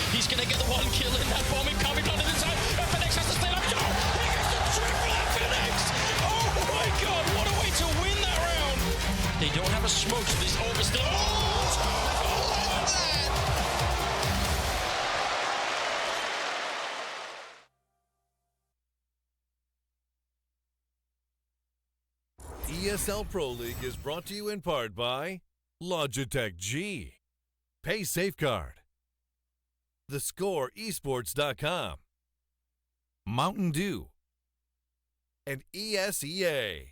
Speaker 3: He's going to get the one kill in that bomb. Coming onto the side. FNX has to stay up. He gets the triple FNX. Oh my god, what a way to win that round. They don't have a smoke, so this over still.
Speaker 4: ESL Pro League is brought to you in part by Logitech G, Pay Safeguard, TheScoreEsports.com, Mountain Dew, and ESEA.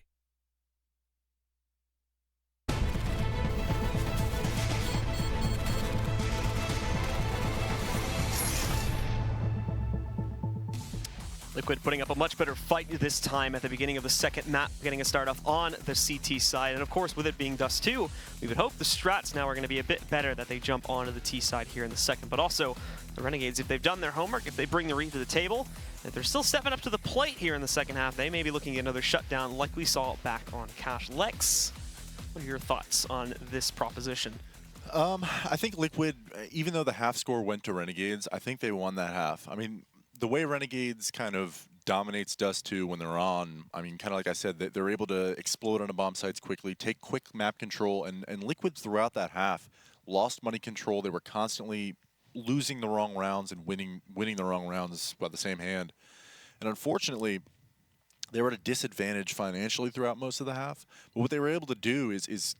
Speaker 1: Liquid putting up a much better fight this time at the beginning of the second map, getting a start off on the CT side. And of course, with it being Dust2, we would hope the strats now are going to be a bit better, that they jump onto the T side here in the second. But also, the Renegades, if they've done their homework, if they bring the read to the table, if they're still stepping up to the plate here in the second half, they may be looking at another shutdown like we saw back on Cash. Lex, what are your thoughts on this proposition?
Speaker 2: I think Liquid, even though the half score went to Renegades, I think they won that half. I mean, the way Renegades kind of dominates Dust2 when they're on, I mean, kind of like I said, that they're able to explode onto bomb sites quickly, take quick map control, and Liquid throughout that half lost money control. They were constantly losing the wrong rounds and winning the wrong rounds by the same hand. And unfortunately, they were at a disadvantage financially throughout most of the half. But what they were able to do is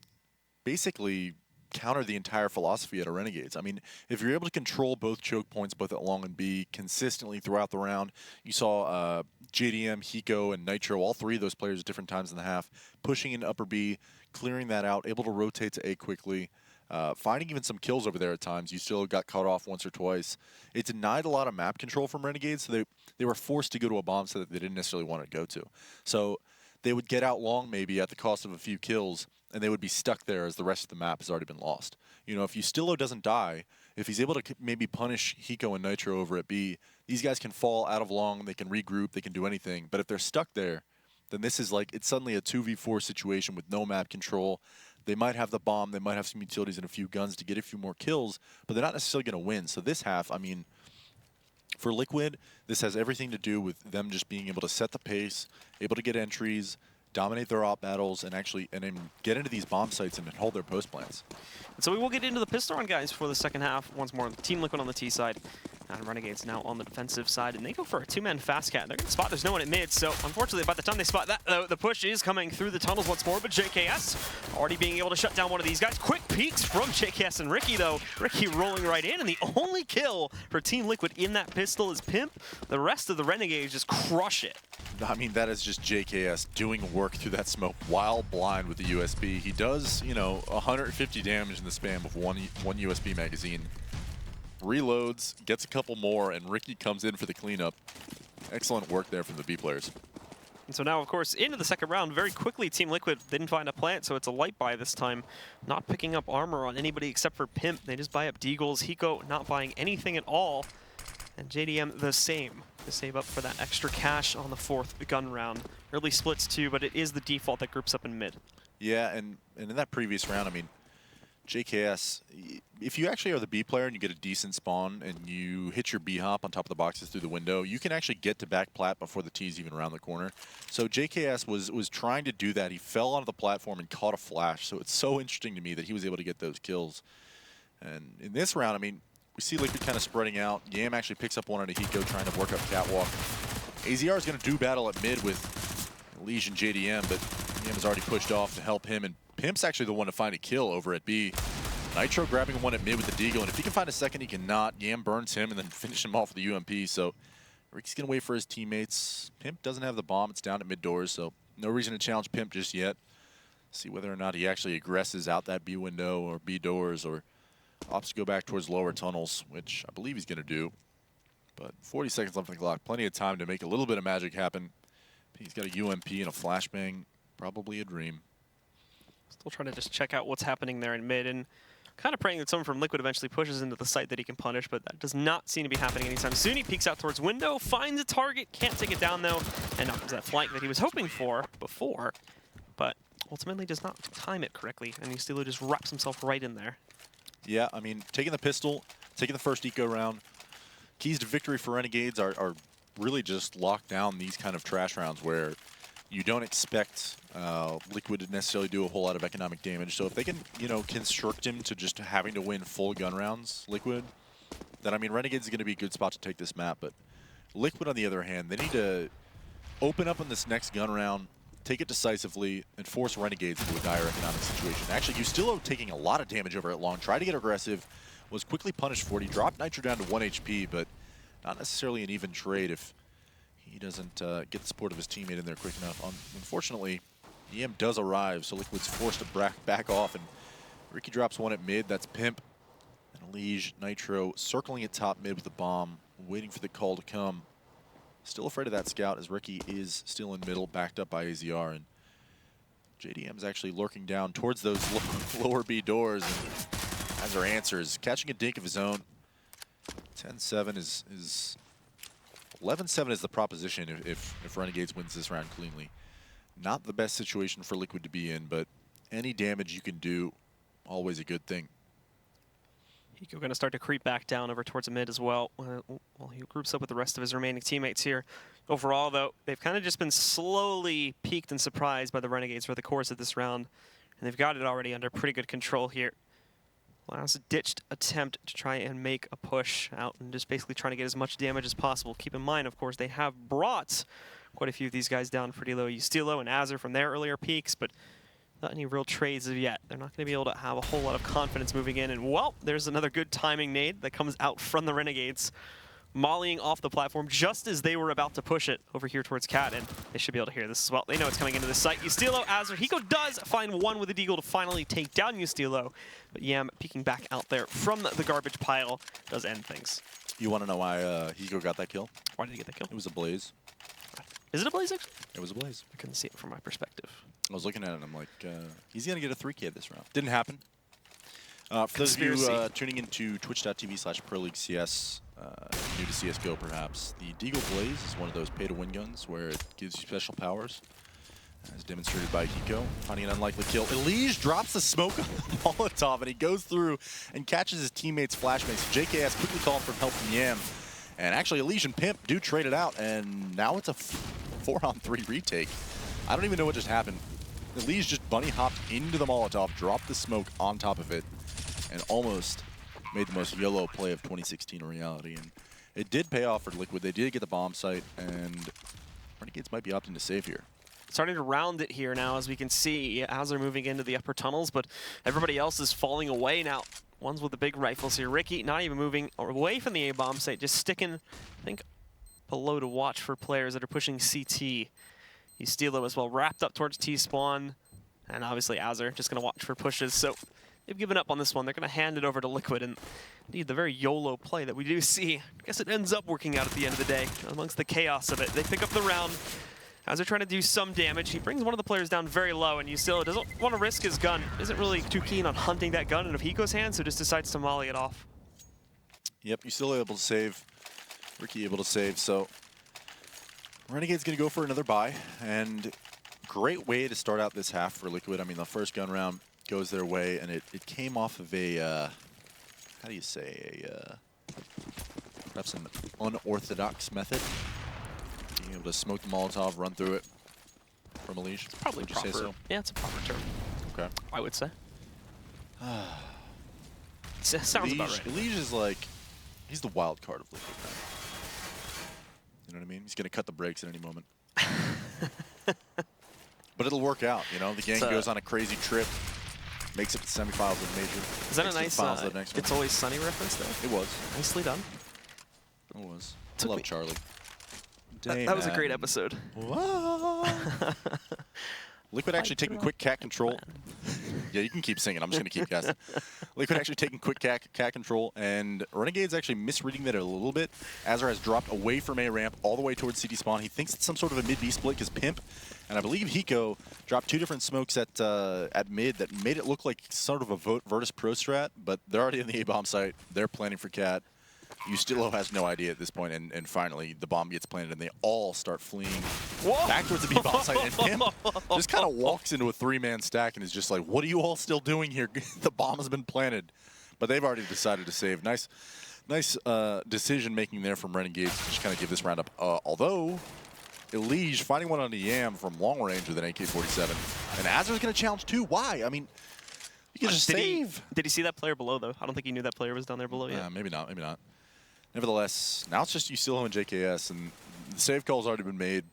Speaker 2: basically counter the entire philosophy at a Renegades. I mean, if you're able to control both choke points, both at long and B, consistently throughout the round, you saw JDM, Hiko, and Nitro, all three of those players at different times in the half, pushing into upper B, clearing that out, able to rotate to A quickly, finding even some kills over there at times. You still got cut off once or twice. It denied a lot of map control from Renegades, so they were forced to go to a bomb set that they didn't necessarily want to go to. So they would get out long maybe at the cost of a few kills, and they would be stuck there as the rest of the map has already been lost. You know, if Ustillo doesn't die, if he's able to maybe punish Hiko and Nitro over at B, these guys can fall out of long, they can regroup, they can do anything. But if they're stuck there, then this is like, it's suddenly a 2v4 situation with no map control. They might have the bomb, they might have some utilities and a few guns to get a few more kills, but they're not necessarily going to win. So this half, I mean, for Liquid, this has everything to do with them just being able to set the pace, able to get entries, dominate their op battles, and then get into these bomb sites and hold their post plans.
Speaker 1: And so we will get into the pistol run, guys, for the second half once more. Team Liquid on the T side. And Renegades now on the defensive side, and they go for a two-man fast cat. They're going to spot there's no one at mid, so unfortunately by the time they spot that, the push is coming through the tunnels once more, but JKS already being able to shut down one of these guys. Quick peeks from JKS and Ricky, though. Ricky rolling right in, and the only kill for Team Liquid in that pistol is Pimp. The rest of the Renegades just crush it.
Speaker 2: I mean, that is just JKS doing work through that smoke while blind with the USB. He does, you know, 150 damage in the span of one USB magazine. Reloads, gets a couple more, and Ricky comes in for the cleanup. Excellent work there from the B players.
Speaker 1: And so now, of course, into the second round, very quickly, Team Liquid didn't find a plant, so it's a light buy this time. Not picking up armor on anybody except for Pimp. They just buy up Deagles. Hiko not buying anything at all. And JDM the same to save up for that extra cash on the fourth gun round. Early splits too, but it is the default that groups up in mid.
Speaker 2: Yeah, and in that previous round, I mean, JKS, if you actually are the B player and you get a decent spawn and you hit your B hop on top of the boxes through the window, you can actually get to back plat before the T's even around the corner. So JKS was trying to do that. He fell onto the platform and caught a flash. So it's so interesting to me that he was able to get those kills. And in this round, I mean, we see Liquid kind of spreading out. Yam actually picks up one on a Hiko trying to work up catwalk. AZR is going to do battle at mid with Liege and JDM, but Yam has already pushed off to help him, and Pimp's actually the one to find a kill over at B. Nitro grabbing one at mid with the Deagle, and if he can find a second, he cannot. Yam burns him and then finish him off with the UMP, so Ricky's going to wait for his teammates. Pimp doesn't have the bomb. It's down at mid doors, so no reason to challenge Pimp just yet. See whether or not he actually aggresses out that B window or B doors, or opts to go back towards lower tunnels, which I believe he's going to do. But 40 seconds left on the clock. Plenty of time to make a little bit of magic happen. He's got a UMP and a flashbang. Probably a dream.
Speaker 1: Still trying to just check out what's happening there in mid, and kind of praying that someone from Liquid eventually pushes into the site that he can punish, but that does not seem to be happening anytime soon. He peeks out towards window, finds a target, can't take it down though, and now comes that flank that he was hoping for before, but ultimately does not time it correctly, and Ustilo just wraps himself right in there.
Speaker 2: Yeah, I mean, taking the pistol, taking the first eco round, keys to victory for Renegades are really just lock down these kind of trash rounds where you don't expect Liquid to necessarily do a whole lot of economic damage. So if they can, you know, constrict him to just having to win full gun rounds, Liquid, then, I mean, Renegades is going to be a good spot to take this map. But Liquid, on the other hand, they need to open up on this next gun round, take it decisively, and force Renegades into a dire economic situation. Actually, Ustilo taking a lot of damage over at long, tried to get aggressive, was quickly punished for it. He dropped Nitro down to 1 HP, but not necessarily an even trade if he doesn't get the support of his teammate in there quick enough. Unfortunately, EM does arrive, so Liquid's forced to back off, and Ricky drops one at mid. That's Pimp. And Liege, Nitro circling at top mid with the bomb, waiting for the call to come. Still afraid of that scout as Ricky is still in middle, backed up by AZR, and JDM is actually lurking down towards those lower B doors, and has our answers. Catching a dink of his own. 10-7 is 11-7 is the proposition if Renegades wins this round cleanly. Not the best situation for Liquid to be in, but any damage you can do, always a good thing.
Speaker 1: Hiko going to start to creep back down over towards the mid as well. Well, he groups up with the rest of his remaining teammates here. Overall, though, they've kind of just been slowly piqued and surprised by the Renegades for the course of this round, and they've got it already under pretty good control here. Last ditched attempt to try and make a push out and just basically trying to get as much damage as possible. Keep in mind, of course, they have brought quite a few of these guys down pretty low. Ustilo and Azur from their earlier peaks, but not any real trades as of yet. They're not going to be able to have a whole lot of confidence moving in. And, well, there's another good timing nade that comes out from the Renegades, mollying off the platform just as they were about to push it over here towards Cat, and they should be able to hear this as well. They know it's coming into the site. Ustilo, Azur, Hiko does find one with a Deagle to finally take down Ustilo, but Yam peeking back out there from the garbage pile does end things.
Speaker 2: You want to know why Hiko got that kill?
Speaker 1: Why did he get that kill?
Speaker 2: It was a blaze.
Speaker 1: Is it a blaze, actually?
Speaker 2: It was a blaze.
Speaker 1: I couldn't see it from my perspective.
Speaker 2: I was looking at it and I'm like, he's going to get a 3K this round. Didn't happen. For those of you tuning into twitch.tv/Pro League CS, new to CSGO perhaps, the Deagle Blaze is one of those pay-to-win guns where it gives you special powers, as demonstrated by Hiko, finding an unlikely kill. Elige drops the smoke on the Molotov, and he goes through and catches his teammate's flashbang. So JKS quickly calling for help from Yam. And actually, Elige and Pimp do trade it out, and now it's a 4-on-3 retake. I don't even know what just happened. Elige just bunny hopped into the Molotov, dropped the smoke on top of it, and almost made the most YOLO play of 2016 in reality. And it did pay off for Liquid. They did get the bomb site, and Renegades might be opting to save here.
Speaker 1: Starting to round it here now, as we can see, as they're moving into the upper tunnels, but everybody else is falling away now. Ones with the big rifles here. Ricky not even moving away from the A-bomb site, just sticking, I think, below to watch for players that are pushing CT. Estilo as well, wrapped up towards T-spawn, and obviously Azure just going to watch for pushes. So they've given up on this one. They're going to hand it over to Liquid, and indeed the very YOLO play that we do see. I guess it ends up working out at the end of the day, amongst the chaos of it. They pick up the round. As they're trying to do some damage, he brings one of the players down very low, and Estilo doesn't want to risk his gun. Isn't really too keen on hunting that gun out of Hiko's hands, so just decides to molly it off.
Speaker 2: Yep, Estilo able to save. Ricky able to save, so Renegade's going to go for another buy, and great way to start out this half for Liquid. I mean, the first gun round goes their way, and it came off of a, how do you say, perhaps an unorthodox method. Being able to smoke the Molotov, run through it from Elige.
Speaker 1: It's probably proper.
Speaker 2: Say so?
Speaker 1: Yeah, it's a proper term.
Speaker 2: Okay.
Speaker 1: I would say. Sounds about right.
Speaker 2: Elige is like, he's the wild card of Liquid, man. You know what I mean? He's going to cut the brakes at any moment. But it'll work out, you know? The gang goes on a crazy trip, makes it to the semifinals of Major.
Speaker 1: Is that a nice It's Always Sunny reference, though?
Speaker 2: It was.
Speaker 1: Nicely done.
Speaker 2: It was. I love Charlie.
Speaker 1: That was a great episode.
Speaker 2: Liquid actually taking quick cat control. Yeah, you can keep singing. I'm just going to keep guessing. Liquid actually taking quick cat control, and Renegade's actually misreading that a little bit. Azure has dropped away from A ramp all the way towards CT spawn. He thinks it's some sort of a mid-B split because Pimp, and I believe Hiko, dropped 2 different smokes at mid that made it look like sort of a Virtus Pro strat, but they're already in the A-bomb site. They're planning for cat. Estilo has no idea at this point, and finally the bomb gets planted, and they all start fleeing back towards the B-bomb site, and Pimp just kind of walks into a 3-man stack and is just like, what are you all still doing here? The bomb has been planted. But they've already decided to save. Nice decision-making there from Renegades to just kind of give this round up. Although, Elige finding one on the Yam from long range with an AK-47. And Azur's going to challenge too. Why? I mean, you can just save.
Speaker 1: Did he see that player below, though? I don't think he knew that player was down there below yet.
Speaker 2: Maybe not, maybe not. Nevertheless, now it's just Estilo and JKS, and the save call's already been made.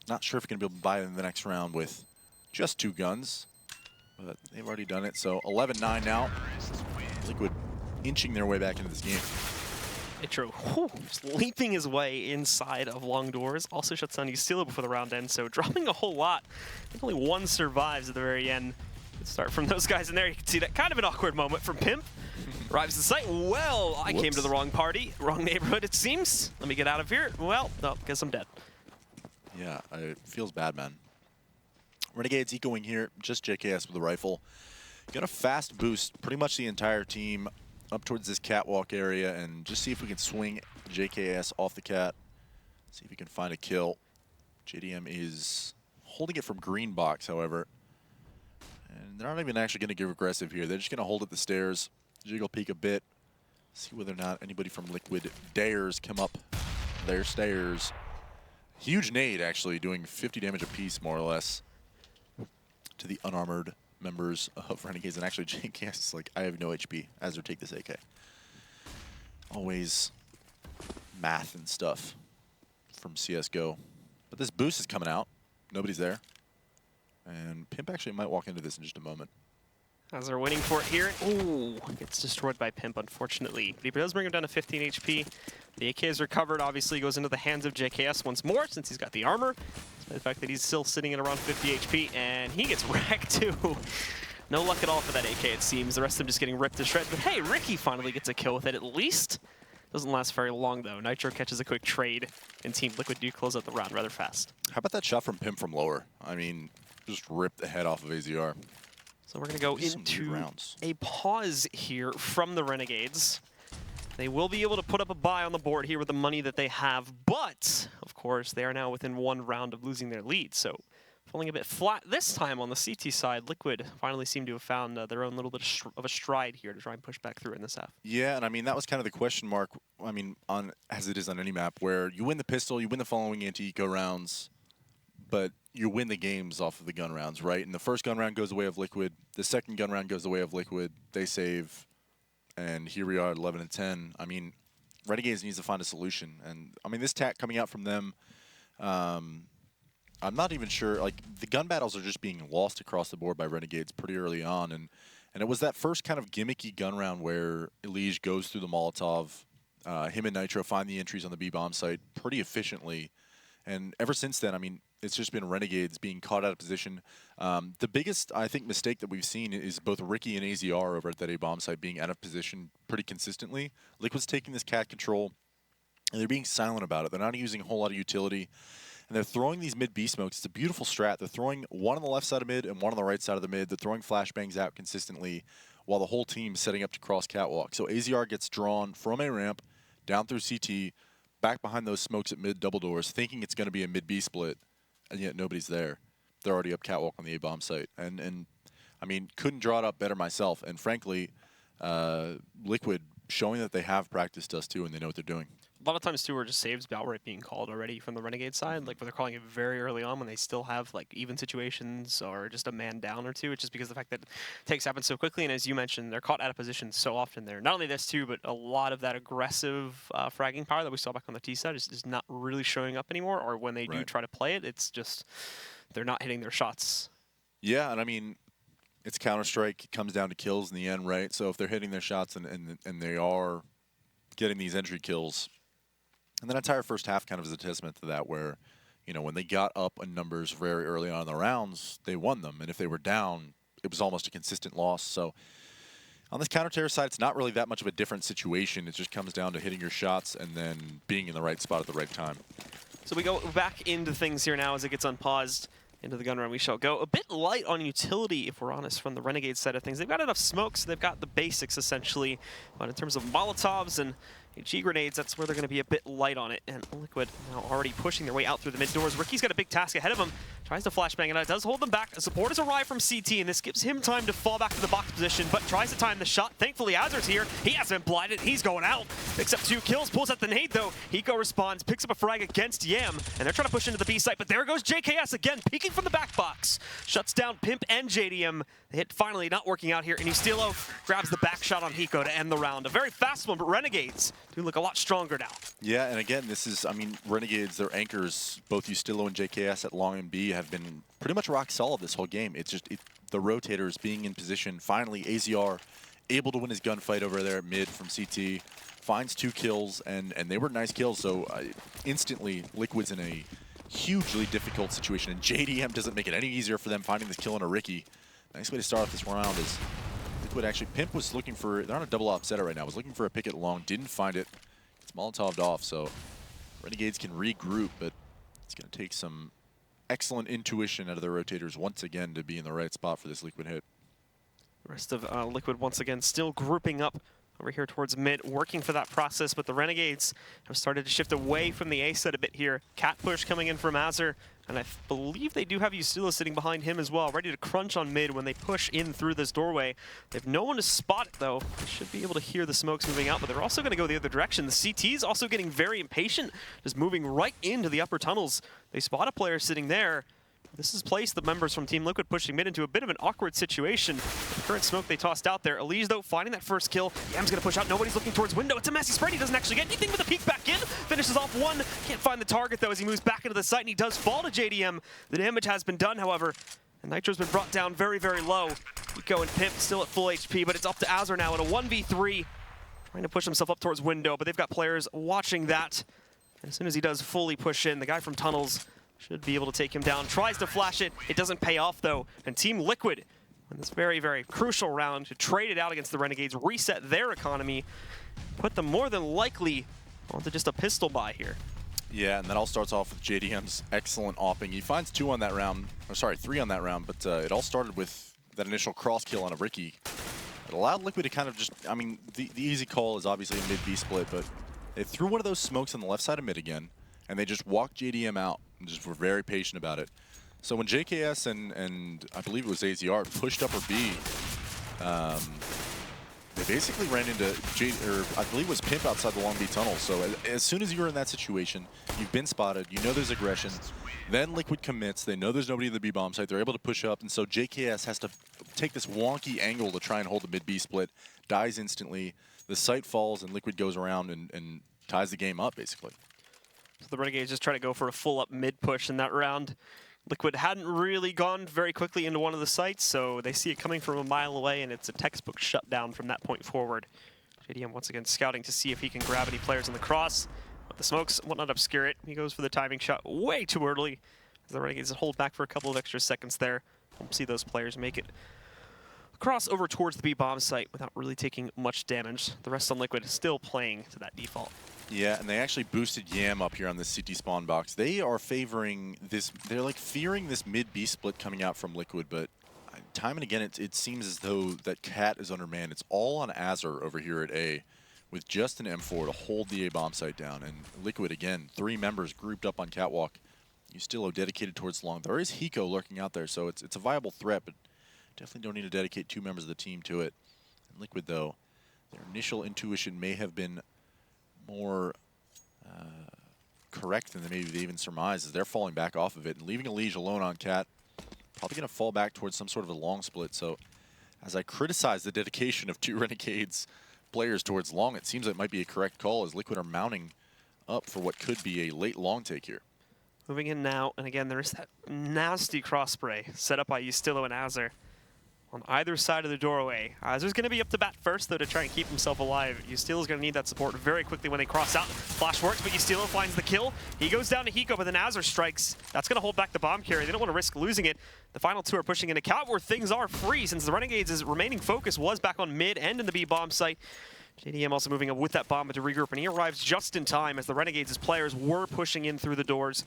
Speaker 2: Not sure if we're going to be able to buy in the next round with just 2 guns, but they've already done it. So 11-9 now. Liquid inching their way back into this game.
Speaker 1: True. Just leaping his way inside of long doors. Also shuts down Estilo before the round ends, so dropping a whole lot. I think only 1 survives at the very end. Let's start from those guys in there. You can see that kind of an awkward moment from Pimp. Arrives to the site. Well, I came to the wrong party, wrong neighborhood, it seems. Let me get out of here. Well, no, guess I'm dead.
Speaker 2: Yeah, it feels bad, man. Renegades ecoing here, just JKS with a rifle. Got a fast boost, pretty much the entire team up towards this catwalk area, and just see if we can swing JKS off the cat. See if we can find a kill. JDM is holding it from green box, however. And they're not even actually going to get aggressive here. They're just going to hold at the stairs. Jiggle peek a bit, see whether or not anybody from Liquid dares come up their stairs. Huge nade, actually, doing 50 damage apiece, more or less, to the unarmored members of Renegades. And actually, JKS is like, I have no HP. Azure, take this AK. Always math and stuff from CSGO. But this boost is coming out. Nobody's there. And Pimp actually might walk into this in just a moment.
Speaker 1: As they're waiting for it here. Ooh, gets destroyed by Pimp, unfortunately. But he does bring him down to 15 HP. The AK is recovered, obviously goes into the hands of JKS once more, since he's got the armor. Despite the fact that he's still sitting at around 50 HP, and he gets wrecked too. No luck at all for that AK, it seems. The rest of them just getting ripped to shreds. But hey, Ricky finally gets a kill with it, at least. Doesn't last very long, though. Nitro catches a quick trade, and Team Liquid do close out the round rather fast.
Speaker 2: How about that shot from Pimp from lower? I mean, just ripped the head off of AZR.
Speaker 1: So we're going to go into a pause here from the Renegades. They will be able to put up a buy on the board here with the money that they have, but, of course, they are now within 1 round of losing their lead. So falling a bit flat this time on the CT side, Liquid finally seem to have found their own little bit of a stride here to try and push back through in this half.
Speaker 2: Yeah, and I mean, that was kind of the question mark, I mean, on as it is on any map, where you win the pistol, you win the following anti-eco rounds, but you win the games off of the gun rounds, right? And the first gun round goes the way of Liquid. The second gun round goes the way of Liquid. They save. And here we are at 11-10. I mean, Renegades needs to find a solution. And, I mean, this tack coming out from them, I'm not even sure. Like, the gun battles are just being lost across the board by Renegades pretty early on. And it was that first kind of gimmicky gun round where Elige goes through the Molotov. Him and Nitro find the entries on the B-bomb site pretty efficiently. And ever since then, I mean, it's just been Renegades being caught out of position. The biggest, I think, mistake that we've seen is both Ricky and AZR over at that A-bomb site being out of position pretty consistently. Liquid's taking this cat control, and they're being silent about it. They're not using a whole lot of utility. And they're throwing these mid-B smokes. It's a beautiful strat. They're throwing one on the left side of mid and one on the right side of the mid. They're throwing flashbangs out consistently while the whole team's setting up to cross catwalk. So AZR gets drawn from a ramp, down through CT, back behind those smokes at mid double doors, thinking it's going to be a mid-B split, and yet nobody's there. They're already up catwalk on the A-bomb site. And I mean, couldn't draw it up better myself. And frankly, Liquid showing that they have practiced Dust2 and they know what they're doing.
Speaker 1: A lot of times, too, are just saves outright being called already from the Renegade side. Like, where they're calling it very early on when they still have, like, even situations or just a man down or two. It's just because of the fact that takes happen so quickly. And as you mentioned, they're caught out of position so often there. Not only this, too, but a lot of that aggressive fragging power that we saw back on the T side is not really showing up anymore. Or when they do try to play it, it's just they're not hitting their shots.
Speaker 2: Yeah, and I mean, it's Counter-Strike. It comes down to kills in the end, right? So if they're hitting their shots and they are getting these entry kills, and that entire first half kind of is a testament to that, where, you know, when they got up in numbers very early on in the rounds, they won them. And if they were down, it was almost a consistent loss. So on this counter-terror side, it's not really that much of a different situation. It just comes down to hitting your shots and then being in the right spot at the right time.
Speaker 1: So we go back into things here now as it gets unpaused. Into the gun run we shall go. A bit light on utility, if we're honest, from the Renegade side of things. They've got enough smokes. They've got the basics, essentially. But in terms of Molotovs and HE grenades, that's where they're going to be a bit light on it. And Liquid now already pushing their way out through the mid doors. Ricky's got a big task ahead of him. Tries to flashbang, and it does hold them back. A support has arrived from CT, and this gives him time to fall back to the box position, but tries to time the shot. Thankfully, Azur's here. He hasn't been blinded. He's going out. Picks up 2 kills, pulls out the nade, though. Hiko responds, picks up a frag against Yam, and they're trying to push into the B site, but there goes JKS again, peeking from the back box. Shuts down Pimp and JDM. The hit finally not working out here, and Ustilo grabs the back shot on Hiko to end the round. A very fast one, but Renegades do look a lot stronger now.
Speaker 2: Yeah, and again, this is, I mean, Renegades, their anchors, both Ustilo and JKS at long and B, have been pretty much rock solid this whole game. It's just the rotators being in position. Finally, AZR able to win his gunfight over there at mid from CT, finds 2 kills, and they were nice kills. So instantly, Liquid's in a hugely difficult situation, and JDM doesn't make it any easier for them finding this kill on a Ricky. Nice way to start off this round is Liquid actually, Pimp was looking for, they're on a double op setup right now, was looking for a pick it long, didn't find it. It's Molotov'd off, so Renegades can regroup, but it's going to take some excellent intuition out of the rotators once again to be in the right spot for this Liquid hit.
Speaker 1: The rest of Liquid once again still grouping up over here towards mid, working for that process, but the Renegades have started to shift away from the A set a bit here. Cat push coming in from Azur, and I believe they do have Ustilo sitting behind him as well, ready to crunch on mid when they push in through this doorway. They have no one to spot it, though. They should be able to hear the smokes moving out, but they're also going to go the other direction. The CT's also getting very impatient, just moving right into the upper tunnels. They spot a player sitting there. This has placed the members from Team Liquid pushing mid into a bit of an awkward situation. The current smoke they tossed out there. Elige, though, finding that first kill. Yam's going to push out. Nobody's looking towards window. It's a messy spread. He doesn't actually get anything with a peek back in. Finishes off 1. Can't find the target, though, as he moves back into the site, and he does fall to JDM. The damage has been done, however. And Nitro's been brought down very, very low. Hiko and Pimp still at full HP, but it's up to Azur now in a 1v3. Trying to push himself up towards window, but they've got players watching that. And as soon as he does fully push in, the guy from Tunnels should be able to take him down. Tries to flash it. It doesn't pay off, though. And Team Liquid, in this very, very crucial round, to trade it out against the Renegades, reset their economy, put them more than likely onto just a pistol buy here.
Speaker 2: Yeah, and that all starts off with JDM's excellent opping. He finds 2 on that round, or sorry, 3 on that round, but it all started with that initial cross kill on a Ricky. It allowed Liquid to kind of just, I mean, the easy call is obviously a mid-B split, but they threw one of those smokes on the left side of mid again, and they just walked JDM out and just were very patient about it. So when JKS and I believe it was AZR pushed upper B, they basically ran into I believe it was Pimp outside the long B tunnel. So as soon as you're in that situation, you've been spotted, you know there's aggression, then Liquid commits, they know there's nobody in the B bomb site, they're able to push up, and so JKS has to take this wonky angle to try and hold the mid B split, dies instantly, the site falls, and Liquid goes around and ties the game up, basically.
Speaker 1: So the Renegades just try to go for a full-up mid-push in that round. Liquid hadn't really gone very quickly into one of the sites, so they see it coming from a mile away, and it's a textbook shutdown from that point forward. JDM once again scouting to see if he can grab any players in the cross, but the smokes will not obscure it. He goes for the timing shot way too early, as the Renegades hold back for a couple of extra seconds there. We'll see those players make it across over towards the B-bomb site without really taking much damage. The rest on Liquid is still playing to that default.
Speaker 2: Yeah, and they actually boosted Yam up here on this CT spawn box. They are favoring this, they're like fearing this mid-B split coming out from Liquid, but time and again it seems as though that Cat is undermanned. It's all on Azur over here at A with just an M4 to hold the A bomb site down. And Liquid, again, 3 members grouped up on Catwalk. Ustillo dedicated towards long. There is Hiko lurking out there, so it's a viable threat, but definitely don't need to dedicate 2 members of the team to it. And Liquid, though, their initial intuition may have been more correct than maybe they even surmised, as they're falling back off of it and leaving Elige alone on Cat. Probably going to fall back towards some sort of a long split. So as I criticize the dedication of 2 Renegades players towards long, it seems it might be a correct call, as Liquid are mounting up for what could be a late long take here.
Speaker 1: Moving in now, and again, there is that nasty cross spray set up by Ustillo and Azur on either side of the doorway. Azur's going to be up to bat first, though, to try and keep himself alive. Ustillo's going to need that support very quickly when they cross out. Flash works, but Ustillo finds the kill. He goes down to Hiko, but then Azur strikes. That's going to hold back the bomb carrier. They don't want to risk losing it. The final 2 are pushing into Cat, where things are free, since the Renegades' remaining focus was back on mid and in the B bomb site. JDM also moving up with that bomb to regroup, and he arrives just in time as the Renegades' players were pushing in through the doors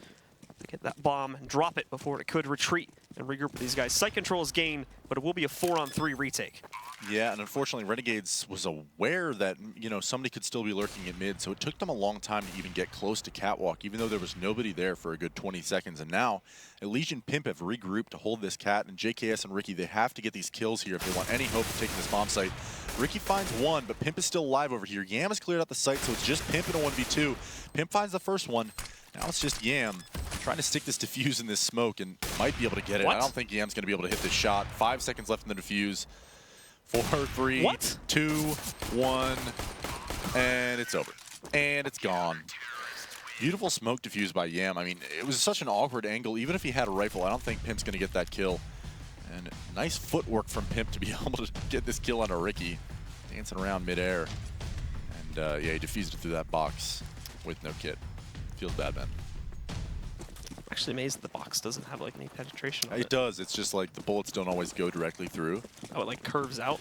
Speaker 1: to get that bomb and drop it before it could retreat and regroup with these guys. Site control is gained, but it will be a 4-on-3 retake.
Speaker 2: Yeah, and unfortunately, Renegades was aware that, you know, somebody could still be lurking at mid, so it took them a long time to even get close to Catwalk, even though there was nobody there for a good 20 seconds. And now, Elige and Pimp have regrouped to hold this Cat, and JKS and Ricky, they have to get these kills here if they want any hope of taking this bomb site. Ricky finds 1, but Pimp is still alive over here. Yam has cleared out the site, so it's just Pimp in a 1v2. Pimp finds the first one. Now it's just Yam trying to stick this defuse in this smoke and might be able to get it.
Speaker 1: What?
Speaker 2: I don't think Yam's going to be able to hit this shot. 5 seconds left in the defuse. 4, 3,
Speaker 1: What?
Speaker 2: 2, 1, and it's over. And it's gone. Beautiful smoke defuse by Yam. I mean, it was such an awkward angle. Even if he had a rifle, I don't think Pimp's going to get that kill. And nice footwork from Pimp to be able to get this kill on a Ricky. Dancing around midair. And yeah, he defused it through that box with no kit. Feels bad, man.
Speaker 1: I'm actually amazed that the box doesn't have like any penetration on
Speaker 2: It does. It's just like the bullets don't always go directly through.
Speaker 1: Oh, it like curves out?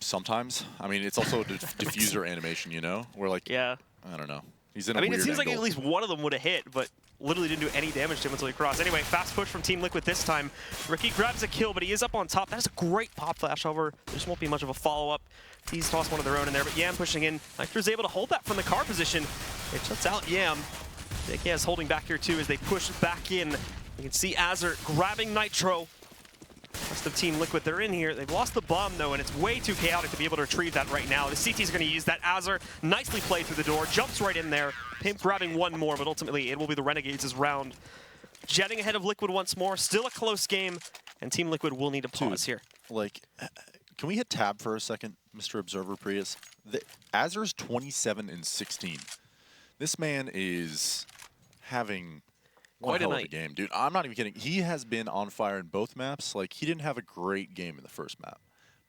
Speaker 2: Sometimes. I mean, it's also a diffuser animation, you know? Where like,
Speaker 1: Yeah.
Speaker 2: I don't know. He's in a
Speaker 1: I mean, it
Speaker 2: weird
Speaker 1: seems like
Speaker 2: angle.
Speaker 1: at least one of them would have hit, but literally didn't do any damage to him until he crossed. Anyway, fast push from Team Liquid this time. Ricky grabs a kill, but he is up on top. That's a great pop flash. However, there just won't be much of a follow-up. He's tossed one of their own in there, but Yam pushing in. Nitro able to hold that from the car position. It shuts out Yam. JKS holding back here too as they push back in. You can see Azur grabbing Nitro. Rest of Team Liquid, they're in here. They've lost the bomb, though, and it's way too chaotic to be able to retrieve that right now. The CT's going to use that. Azur nicely played through the door, jumps right in there. Pimp grabbing one more, but ultimately it will be the Renegades' round. Jetting ahead of Liquid once more. Still a close game, and Team Liquid will need to pause here.
Speaker 2: Like, can we hit tab for a second, Mr. Observer Prius? Azur's 27-16. This man is having
Speaker 1: Quite a
Speaker 2: hell of
Speaker 1: night.
Speaker 2: a game, dude. I'm not even kidding. He has been on fire in both maps. Like, he didn't have a great game in the first map,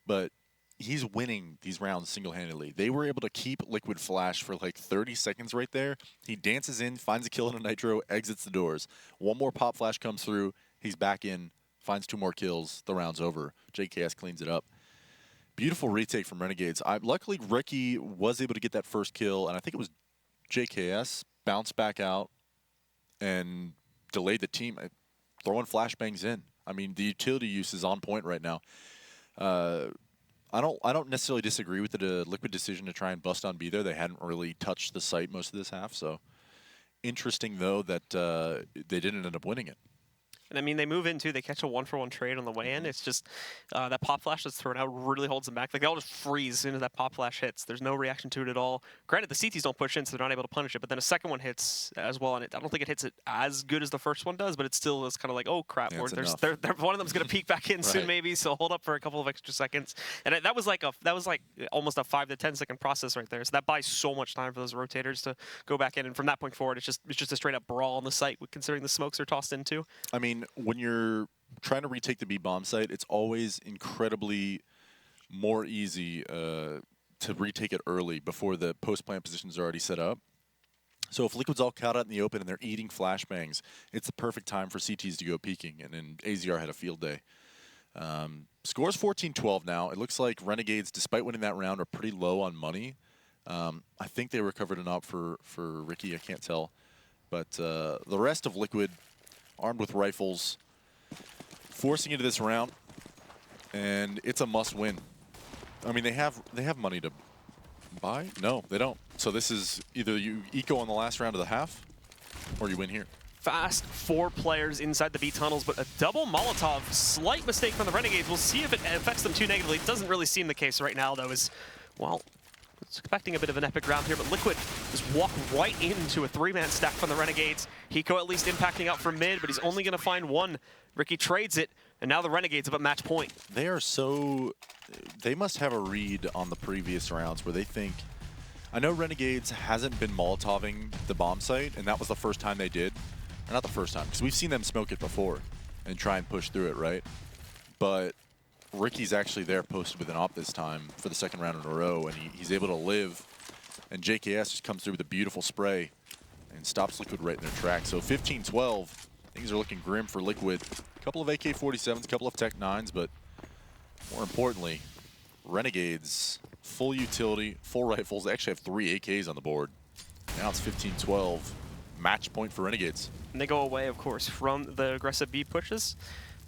Speaker 2: but he's winning these rounds single-handedly. They were able to keep Liquid Flash for like 30 seconds right there. He dances in, finds a kill on a Nitro, exits the doors. One more pop flash comes through. He's back in, finds 2 more kills. The round's over. JKS cleans it up. Beautiful retake from Renegades. Luckily, Ricky was able to get that first kill, and I think it was JKS bounced back out and delayed the team, throwing flashbangs in. I mean, the utility use is on point right now. I don't necessarily disagree with the Liquid decision to try and bust on B there. They hadn't really touched the site most of this half, so interesting though that they didn't end up winning it.
Speaker 1: And I mean, they move in too. They catch a 1-for-1 trade on the way in. It's just that pop flash that's thrown out really holds them back. Like, they all just freeze as soon as that pop flash hits. There's no reaction to it at all. Granted, the CTs don't push in, so they're not able to punish it. But then a second one hits as well, and I don't think it hits it as good as the first one does. But it still is kind of like, oh crap,
Speaker 2: Yeah,
Speaker 1: or
Speaker 2: it's
Speaker 1: one of them's gonna peek back in soon
Speaker 2: Right.
Speaker 1: maybe. So hold up for a couple of extra seconds. And that was like almost a 5 to 10 second process right there. So that buys so much time for those rotators to go back in. And from that point forward, it's just a straight up brawl on the site, considering the smokes are tossed into.
Speaker 2: I mean, when you're trying to retake the B bomb site, it's always incredibly more easy to retake it early before the post plant positions are already set up. So if Liquid's all caught out in the open and they're eating flashbangs, it's the perfect time for CTs to go peeking. And then AZR had a field day. Scores 14-12 now. It looks like Renegades, despite winning that round, are pretty low on money. I think they recovered enough for Ricky. I can't tell. But the rest of Liquid, armed with rifles, forcing into this round, and it's a must-win. I mean, they have money to buy. No, they don't. So this is either you eco on the last round of the half, or you win here.
Speaker 1: Fast 4 players inside the B tunnels, but a double Molotov. Slight mistake from the Renegades. We'll see if it affects them too negatively. It doesn't really seem the case right now, though, as, well, expecting a bit of an epic round here, but Liquid just walk right into a 3-man stack from the Renegades. Hiko at least impacting out from mid, but he's only going to find one. Ricky trades it, and now the Renegades up at match point.
Speaker 2: They are so... They must have a read on the previous rounds where they think... I know Renegades hasn't been Molotoving the bomb site, and that was the first time they did. Or not the first time, because we've seen them smoke it before and try and push through it, right? But Ricky's actually there posted with an op this time for the second round in a row, and he's able to live. And JKS just comes through with a beautiful spray and stops Liquid right in their track. So 15-12, things are looking grim for Liquid. A couple of AK-47s, a couple of Tech 9s, but more importantly, Renegades, full utility, full rifles. They actually have 3 AKs on the board. Now it's 15-12, match point for Renegades.
Speaker 1: And they go away, of course, from the aggressive B pushes.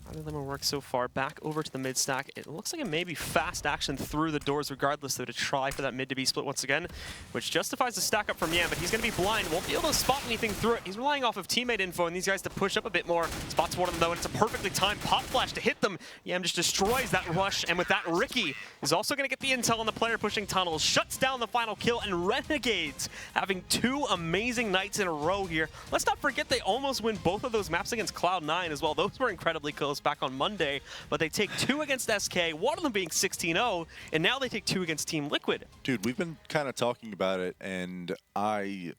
Speaker 1: None of them will work so far. Back over to the mid stack. It looks like it may be fast action through the doors regardless, though, to try for that mid to B split once again, which justifies the stack up from Yam, but he's going to be blind. Won't be able to spot anything through it. He's relying off of teammate info and these guys to push up a bit more. Spots one of them, though, and it's a perfectly timed pop flash to hit them. Yam just destroys that rush, and with that, Ricky is also going to get the intel on the player pushing tunnels, shuts down the final kill, and Renegades having 2 amazing nights in a row here. Let's not forget they almost win both of those maps against Cloud9 as well. Those were incredibly close back on Monday, but they take 2 against SK, one of them being 16-0, and now they take 2 against Team Liquid.
Speaker 2: Dude, we've been kind of talking about it, and I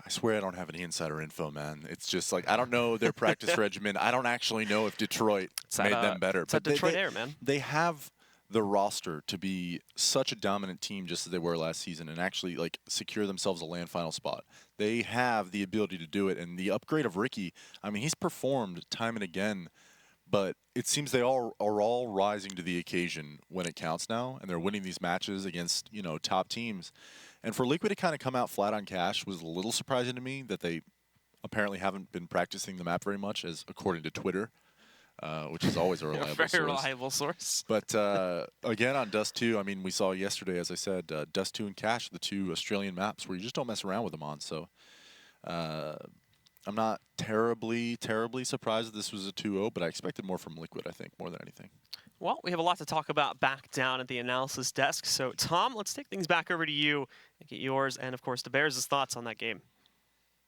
Speaker 2: swear I don't have any insider info, man. It's just like, I don't know their practice regimen. I don't actually know if Detroit made them better.
Speaker 1: It's a Detroit air, man.
Speaker 2: They have the roster to be such a dominant team just as they were last season and actually like secure themselves a land final spot. They have the ability to do it, and the upgrade of Ricky, I mean, he's performed time and again, but it seems they all are all rising to the occasion when it counts now, and they're winning these matches against, you know, top teams. And for Liquid to kind of come out flat on cash was a little surprising to me, that they apparently haven't been practicing the map very much, as according to Twitter, which is always a reliable source.
Speaker 1: Very reliable source.
Speaker 2: But again, on Dust2, I mean, we saw yesterday, as I said, Dust2 and Cash, the 2 Australian maps where you just don't mess around with them on. So I'm not terribly surprised that this was a 2-0, but I expected more from Liquid, I think, more than anything.
Speaker 1: Well, we have a lot to talk about back down at the analysis desk. So, Tom, let's take things back over to you and get yours and, of course, the Bears' thoughts on that game.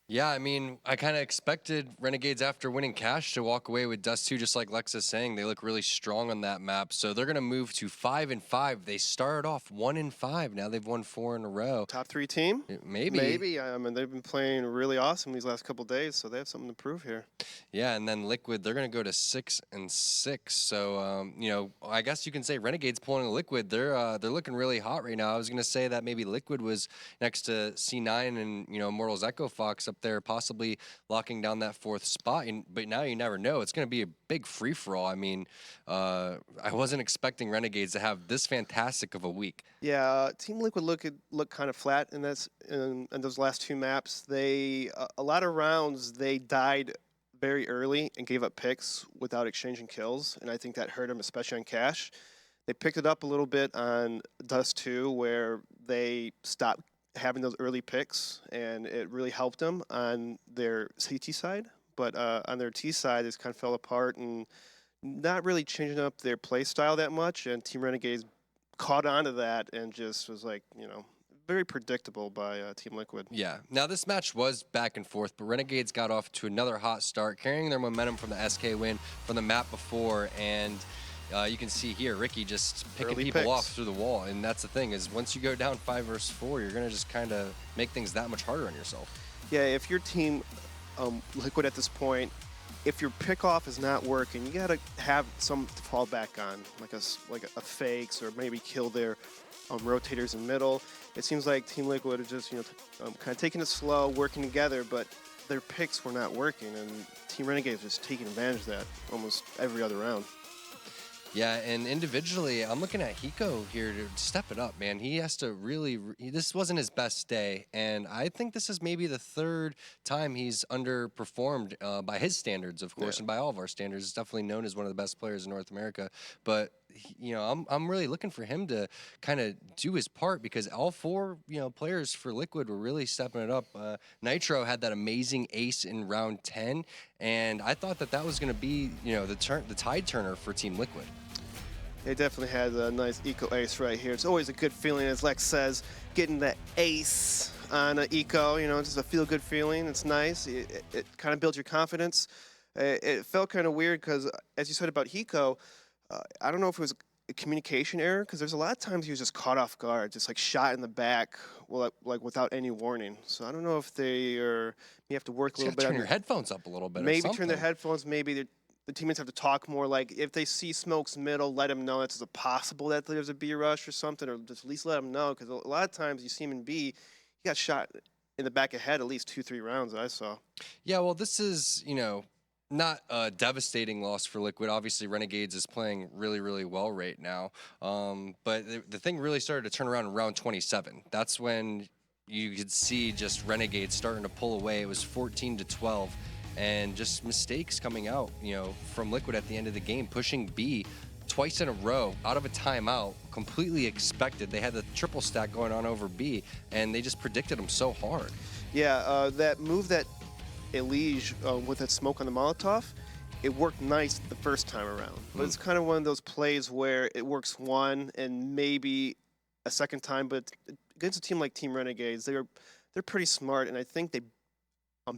Speaker 5: Yeah, I mean, I kind of expected Renegades after winning cash to walk away with Dust2, just like Lex is saying. They look really strong on that map. So they're going to move to 5-5. They started off 1-5. Now they've won 4 in a row.
Speaker 6: Top 3 team?
Speaker 5: Maybe.
Speaker 6: Maybe. I mean, they've been playing really awesome these last couple days, so they have something to prove here.
Speaker 5: Yeah, and then Liquid, they're going to go to 6-6. So, you know, I guess you can say Renegades pulling a Liquid. They're looking really hot right now. I was going to say that maybe Liquid was next to C9 and, you know, Immortals Echo Fox up there, possibly locking down that 4th spot. But now you never know. It's going to be a big free-for-all. I mean, I wasn't expecting Renegades to have this fantastic of a week.
Speaker 6: Yeah, Team Liquid look kind of flat in those last 2 maps. They a lot of rounds they died very early and gave up picks without exchanging kills, and I think that hurt them, especially on cash. They picked it up a little bit on Dust2, where they stopped having those early picks, and it really helped them on their CT side. but on their T side, this kind of fell apart and not really changing up their play style that much. And Team Renegades caught on to that and just was like, very predictable by Team Liquid.
Speaker 5: Yeah. Now, this match was back and forth, but Renegades got off to another hot start, carrying their momentum from the SK win from the map before. And you can see here, Ricky just picking
Speaker 6: Early
Speaker 5: people
Speaker 6: picks.
Speaker 5: off through the wall. And that's the thing, is once you go down 5 versus 4, you're going to just kind of make things that much harder on yourself.
Speaker 6: Yeah, if your team, Liquid at this point, if your pickoff is not working, you got to have some to fall back on, like a fakes, or maybe kill their rotators in middle. It seems like Team Liquid are just kind of taking it slow, working together, but their picks were not working, and Team Renegades was taking advantage of that almost every other round.
Speaker 5: Yeah, and individually, I'm looking at Hiko here to step it up, man. He has to really, this wasn't his best day, and I think this is maybe the 3rd time he's underperformed by his standards, of course, and by all of our standards. He's definitely known as one of the best players in North America, but I'm really looking for him to kind of do his part, because all 4 players for Liquid were really stepping it up. Nitro had that amazing ace in round 10, and I thought that was going to be the tide turner for Team Liquid.
Speaker 6: They definitely had a nice eco ace right here. It's always a good feeling, as Lex says, getting that ace on an eco. It's just a feel-good feeling. It's nice. It kind of builds your confidence. It felt kind of weird because, as you said about Hiko, I don't know if it was a communication error, because there's a lot of times he was just caught off guard, just like shot in the back, like without any warning. So I don't know if you have to work a little bit.
Speaker 5: Turn your headphones up a little bit.
Speaker 6: Maybe turn their headphones. Maybe the teammates have to talk more. Like if they see smokes middle, let them know it's possible that there's a B rush or something, or just at least let them know, because a lot of times you see him in B, he got shot in the back of head at least 2-3 rounds that I saw.
Speaker 5: Yeah, well, this is not a devastating loss for Liquid. Obviously, Renegades is playing really, really well right now. But the thing really started to turn around in round 27. That's when you could see just Renegades starting to pull away. It was 14-12. And just mistakes coming out, from Liquid at the end of the game, pushing B twice in a row out of a timeout, completely expected. They had the triple stack going on over B, and they just predicted them so hard.
Speaker 6: Yeah, that move that Elige with that smoke on the Molotov, it worked nice the first time around. But it's kind of one of those plays where it works one and maybe a second time, but against a team like Team Renegades, they're pretty smart, and I think they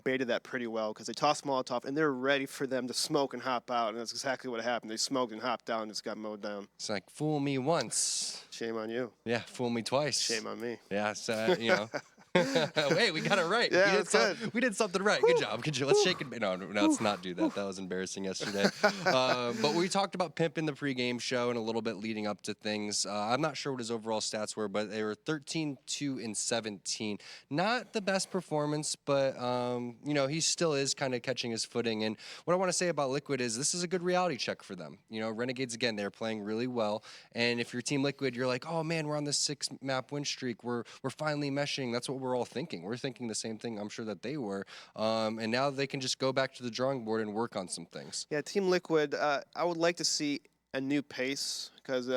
Speaker 6: baited that pretty well, because they tossed Molotov and they're ready for them to smoke and hop out, and that's exactly what happened. They smoked and hopped down and just got mowed down.
Speaker 5: It's like, fool me once.
Speaker 6: Shame on you.
Speaker 5: Yeah, fool me twice.
Speaker 6: Shame on me.
Speaker 5: Yeah, so, Wait, we got it right.
Speaker 6: Yeah,
Speaker 5: we did something right. Good job. Let's shake it. No, let's not do that. That was embarrassing yesterday. But we talked about Pimp in the pregame show and a little bit leading up to things. I'm not sure what his overall stats were, but they were 13-2-17. Not the best performance, but he still is kind of catching his footing. And what I want to say about Liquid is this is a good reality check for them. Renegades, again, they're playing really well. And if you're Team Liquid, you're like, oh man, we're on this 6-map win streak. We're finally meshing. That's what we're all thinking. We're thinking the same thing, I'm sure that they were. And now they can just go back to the drawing board and work on some things.
Speaker 6: Yeah, Team Liquid, I would like to see a new pace, because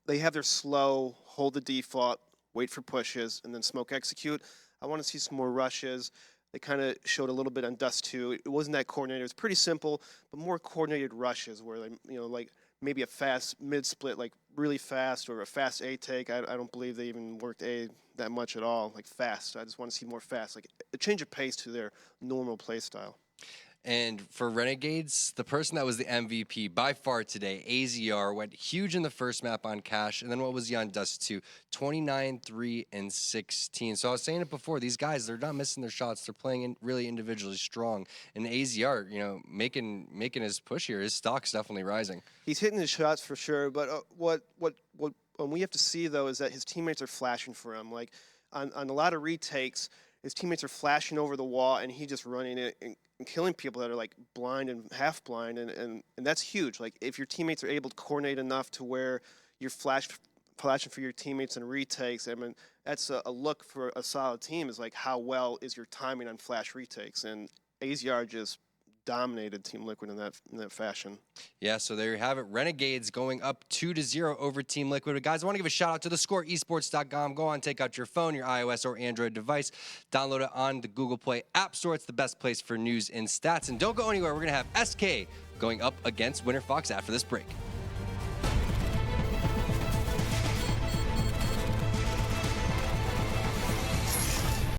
Speaker 6: they have their slow, hold the default, wait for pushes, and then smoke execute. I want to see some more rushes. They kind of showed a little bit on Dust2. It wasn't that coordinated. It was pretty simple, but more coordinated rushes where they, like maybe a fast mid-split, like really fast, or a fast A take. I don't believe they even worked A that much at all, like fast. I just want to see more fast, like a change of pace to their normal play style.
Speaker 5: And for Renegades, the person that was the MVP by far today, AZR, went huge in the first map on Cash. And then what was he on Dust2? 29, 3, and 16. So I was saying it before, these guys, they're not missing their shots. They're playing really individually strong. And AZR, making his push here, his stock's definitely rising.
Speaker 6: He's hitting his shots for sure, but what we have to see, though, is that his teammates are flashing for him. Like, on a lot of retakes, his teammates are flashing over the wall, and he just running it and killing people that are like blind and half blind, and that's huge. Like if your teammates are able to coordinate enough to where you're flashing for your teammates and retakes, I mean that's a look for a solid team, is like how well is your timing on flash retakes, and AZR just dominated Team Liquid in that fashion.
Speaker 5: Yeah, so there you have it. Renegades going up 2-0 over Team Liquid. But guys, I want to give a shout out to thescoreesports.com. Go on, take out your phone, your iOS or Android device, download it on the Google Play App Store. It's the best place for news and stats. And don't go anywhere. We're going to have SK going up against Winter Fox after this break.